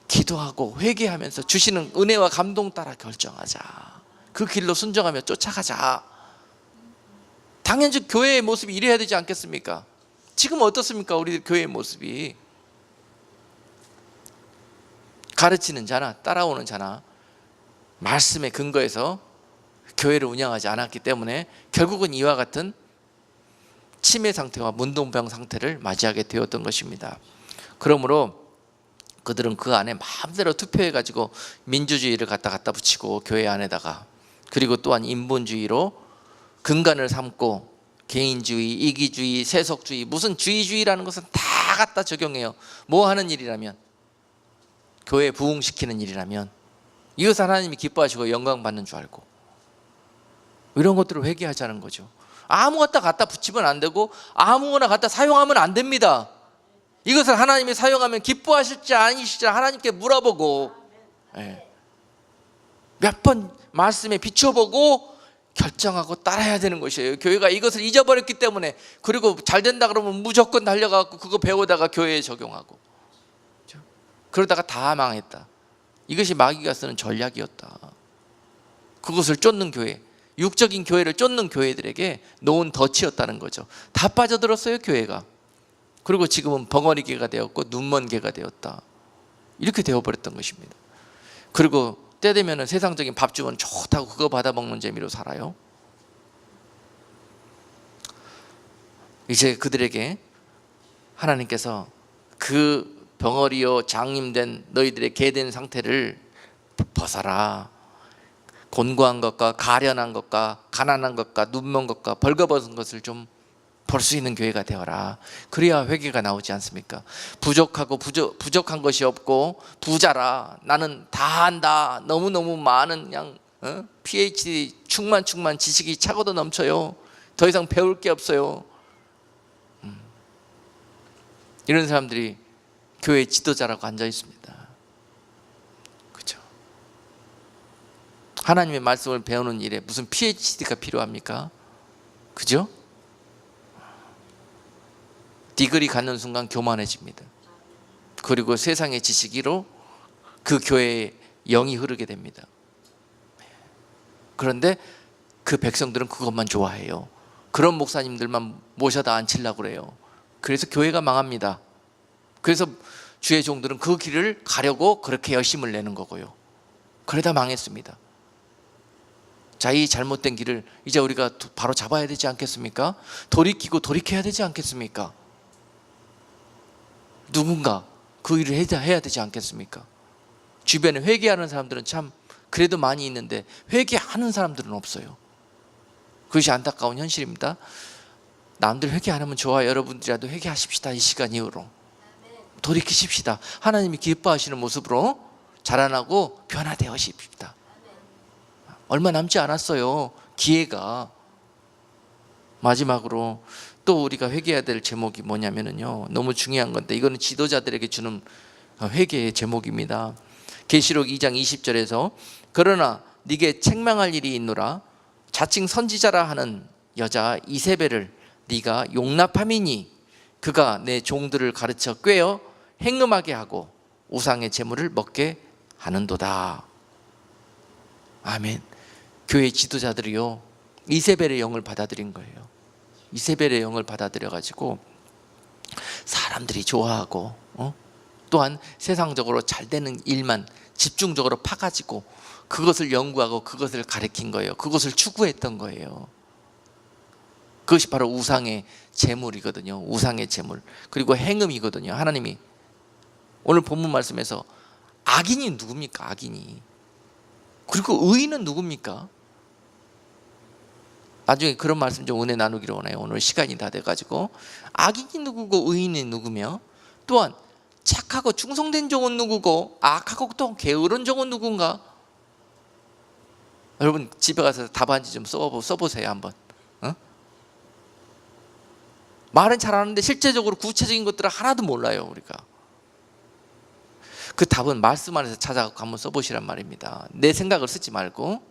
기도하고 회개하면서 주시는 은혜와 감동 따라 결정하자. 그 길로 순종하며 쫓아가자. 당연히 교회의 모습이 이래야 되지 않겠습니까? 지금 어떻습니까? 우리 교회의 모습이. 가르치는 자나 따라오는 자나 말씀에 근거해서 교회를 운영하지 않았기 때문에 결국은 이와 같은 치매 상태와 문둥병 상태를 맞이하게 되었던 것입니다. 그러므로 그들은 그 안에 마음대로 투표해가지고 민주주의를 갖다 붙이고 교회 안에다가, 그리고 또한 인본주의로 근간을 삼고 개인주의, 이기주의, 세속주의, 무슨 주의라는 것은 다 갖다 적용해요. 뭐 하는 일이라면, 교회 부흥시키는 일이라면 이것을 하나님이 기뻐하시고 영광 받는 줄 알고 이런 것들을 회개하자는 거죠. 아무것도 갖다 붙이면 안 되고 아무거나 갖다 사용하면 안 됩니다. 이것을 하나님이 사용하면 기뻐하실지 아니실지 하나님께 물어보고 몇 번 말씀에 비춰보고 결정하고 따라야 되는 것이에요. 교회가 이것을 잊어버렸기 때문에, 그리고 잘 된다 그러면 무조건 달려가고 그거 배우다가 교회에 적용하고 그러다가 다 망했다. 이것이 마귀가 쓰는 전략이었다. 그것을 쫓는 교회, 육적인 교회를 쫓는 교회들에게 놓은 덫이었다는 거죠. 다 빠져들었어요, 교회가. 그리고 지금은 벙어리개가 되었고 눈먼개가 되었다. 이렇게 되어버렸던 것입니다. 그리고 때 되면 세상적인 밥 주면 좋다고 그거 받아먹는 재미로 살아요. 이제 그들에게 하나님께서 그 벙어리요 장님된 너희들의 개된 상태를 벗어라. 곤고한 것과 가련한 것과 가난한 것과 눈먼 것과 벌거벗은 것을 좀 볼 수 있는 교회가 되어라. 그래야 회개가 나오지 않습니까? 부족하고 부족한 것이 없고 부자라. 나는 다 한다. 너무너무 많은 그냥 PhD 충만 지식이 차고도 넘쳐요. 더 이상 배울 게 없어요. 이런 사람들이 교회 지도자라고 앉아 있습니다. 그렇죠? 하나님의 말씀을 배우는 일에 무슨 PhD가 필요합니까? 그죠? 디그리 갖는 순간 교만해집니다. 그리고 세상의 지식으로 그 교회에 영이 흐르게 됩니다. 그런데 그 백성들은 그것만 좋아해요. 그런 목사님들만 모셔다 앉히려고 그래요. 그래서 교회가 망합니다. 그래서 주의 종들은 그 길을 가려고 그렇게 열심을 내는 거고요. 그러다 망했습니다. 자, 이 잘못된 길을 이제 우리가 바로 잡아야 되지 않겠습니까? 돌이키고 돌이켜야 되지 않겠습니까? 누군가 그 일을 해야 되지 않겠습니까? 주변에 회개하는 사람들은 참 그래도 많이 있는데 회개하는 사람들은 없어요. 그것이 안타까운 현실입니다. 남들 회개 안 하면 좋아요. 여러분들이라도 회개하십시다. 이 시간 이후로 돌이키십시다. 하나님이 기뻐하시는 모습으로 자라나고 변화되어십시다. 얼마 남지 않았어요, 기회가. 마지막으로 또 우리가 회개해야 될 제목이 뭐냐면요, 너무 중요한 건데 이거는 지도자들에게 주는 회개의 제목입니다. 계시록 2장 20절에서 그러나 네게 책망할 일이 있노라. 자칭 선지자라 하는 여자 이세벨을 네가 용납함이니 그가 내 종들을 가르쳐 꿰어 행음하게 하고 우상의 제물을 먹게 하는도다. 아멘. 교회 지도자들이요, 이세벨의 영을 받아들인 거예요. 이세벨의 영을 받아들여 가지고 사람들이 좋아하고 또한 세상적으로 잘 되는 일만 집중적으로 파가지고 그것을 연구하고 그것을 가리킨 거예요. 그것을 추구했던 거예요. 그것이 바로 우상의 제물이거든요. 우상의 제물. 그리고 행음이거든요. 하나님이 오늘 본문 말씀에서 악인이 누굽니까? 악인이. 그리고 의인은 누굽니까? 나중에 그런 말씀 좀 은혜 나누기로 원해요. 오늘 시간이 다 돼가지고. 악인이 누구고 의인이 누구며, 또한 착하고 충성된 종은 누구고 악하고 또 게으른 종은 누군가? 여러분 집에 가서 답안지 좀 써보세요 한번. 말은 잘하는데 실제적으로 구체적인 것들을 하나도 몰라요. 우리가 그 답은 말씀 안에서 찾아가고 한번 써보시란 말입니다. 내 생각을 쓰지 말고.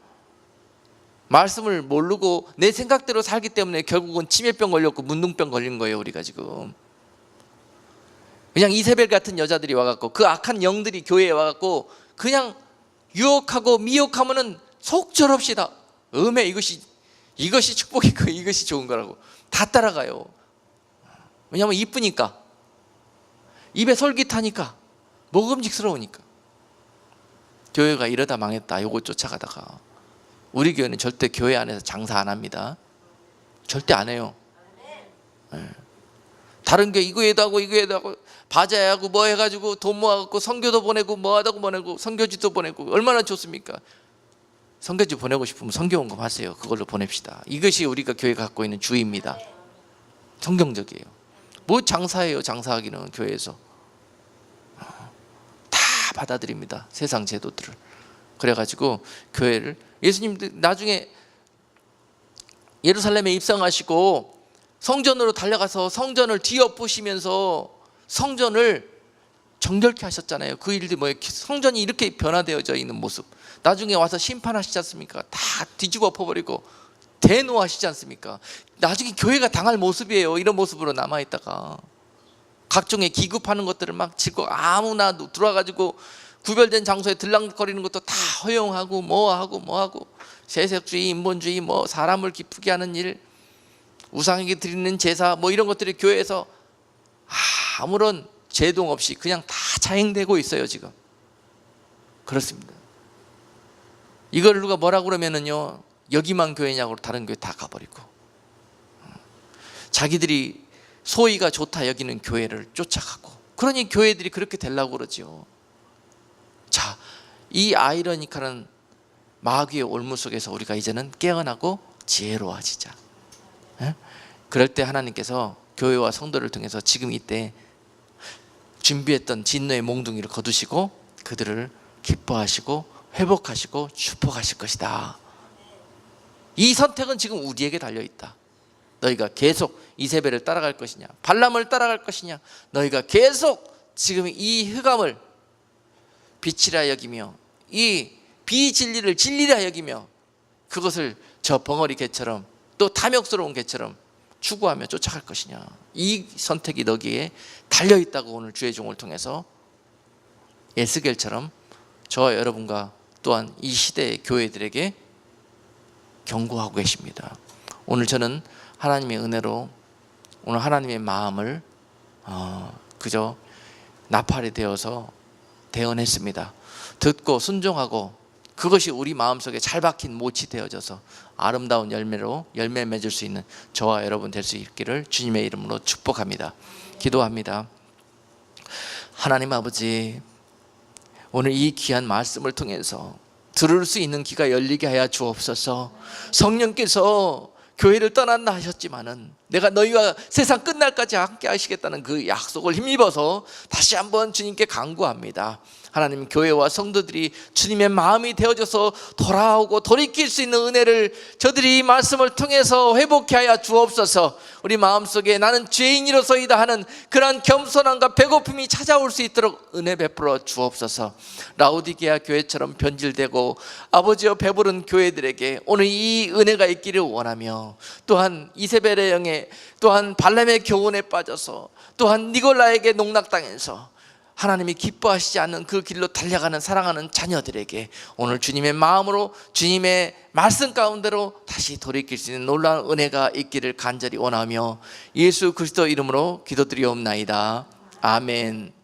말씀을 모르고 내 생각대로 살기 때문에 결국은 치매병 걸렸고 문둥병 걸린 거예요. 우리가 지금 그냥 이세벨 같은 여자들이 와갖고 그 악한 영들이 교회에 와갖고 그냥 유혹하고 미혹하면은 속절없이 다 이것이 축복이고 이것이 좋은 거라고 다 따라가요. 왜냐하면 이쁘니까, 입에 솔깃하니까, 먹음직스러우니까. 교회가 이러다 망했다 요거 쫓아가다가, 우리 교회는 절대 교회 안에서 장사 안 합니다. 절대 안 해요. 다른 교회 이거에도 하고 이거에도 하고 바자회하고 뭐 해가지고 돈 모아갖고 선교도 보내고 뭐 하다고 보내고 선교지도 보내고 얼마나 좋습니까? 선교지 보내고 싶으면 선교원금 하세요. 그걸로 보냅시다. 이것이 우리가 교회가 갖고 있는 주의입니다. 성경적이에요. 뭐 장사해요. 장사하기는 교회에서 다 받아들입니다. 세상 제도들을. 그래가지고 교회를, 예수님도 나중에 예루살렘에 입성하시고 성전으로 달려가서 성전을 뒤엎으시면서 성전을 정결케 하셨잖아요. 그 일들이 뭐예요? 성전이 이렇게 변화되어져 있는 모습. 나중에 와서 심판하시지 않습니까? 다 뒤집어 엎어버리고 대노하시지 않습니까? 나중에 교회가 당할 모습이에요. 이런 모습으로 남아있다가 각종의 기급하는 것들을 막 짓고 아무나 들어와가지고 구별된 장소에 들락거리는 것도 다 허용하고 뭐하고 세속주의, 인본주의, 뭐 사람을 기쁘게 하는 일, 우상에게 드리는 제사, 뭐 이런 것들이 교회에서 아무런 제동 없이 그냥 다 자행되고 있어요 지금. 그렇습니다. 이걸 누가 뭐라고 그러면은요, 여기만 교회냐고 다른 교회 다 가버리고, 자기들이 소위가 좋다 여기는 교회를 쫓아가고, 그러니 교회들이 그렇게 되려고 그러죠. 자, 이 아이러니컬한 마귀의 올무 속에서 우리가 이제는 깨어나고 지혜로워지자. 그럴 때 하나님께서 교회와 성도를 통해서 지금 이때 준비했던 진노의 몽둥이를 거두시고 그들을 기뻐하시고 회복하시고 축복하실 것이다. 이 선택은 지금 우리에게 달려있다. 너희가 계속 이세벨을 따라갈 것이냐, 발람을 따라갈 것이냐, 너희가 계속 지금 이 흑암을 빛이라 여기며 이 비진리를 진리라 여기며 그것을 저 벙어리 개처럼 또 탐욕스러운 개처럼 추구하며 쫓아갈 것이냐. 이 선택이 너기에 달려있다고 오늘 주의 종을 통해서 에스겔처럼 저와 여러분과 또한 이 시대의 교회들에게 경고하고 계십니다. 오늘 저는 하나님의 은혜로 오늘 하나님의 마음을 그저 나팔이 되어서 대언했습니다. 듣고 순종하고 그것이 우리 마음속에 잘 박힌 못이 되어져서 아름다운 열매로 열매 맺을 수 있는 저와 여러분 될 수 있기를 주님의 이름으로 축복합니다. 기도합니다. 하나님 아버지, 오늘 이 귀한 말씀을 통해서 들을 수 있는 귀가 열리게 하여 주옵소서. 성령께서 교회를 떠난다 하셨지만은 내가 너희와 세상 끝날까지 함께 하시겠다는 그 약속을 힘입어서 다시 한번 주님께 간구합니다. 하나님, 교회와 성도들이 주님의 마음이 되어져서 돌아오고 돌이킬 수 있는 은혜를 저들이 이 말씀을 통해서 회복케 하여 주옵소서. 우리 마음속에 나는 죄인이로서이다 하는 그런 겸손함과 배고픔이 찾아올 수 있도록 은혜 베풀어 주옵소서. 라오디게아 교회처럼 변질되고 아버지여 배부른 교회들에게 오늘 이 은혜가 있기를 원하며, 또한 이세벨의 영에, 또한 발람의 교훈에 빠져서, 또한 니골라에게 농락당해서 하나님이 기뻐하시지 않는 그 길로 달려가는 사랑하는 자녀들에게 오늘 주님의 마음으로 주님의 말씀 가운데로 다시 돌이킬 수 있는 놀라운 은혜가 있기를 간절히 원하며 예수 그리스도 이름으로 기도드리옵나이다. 아멘.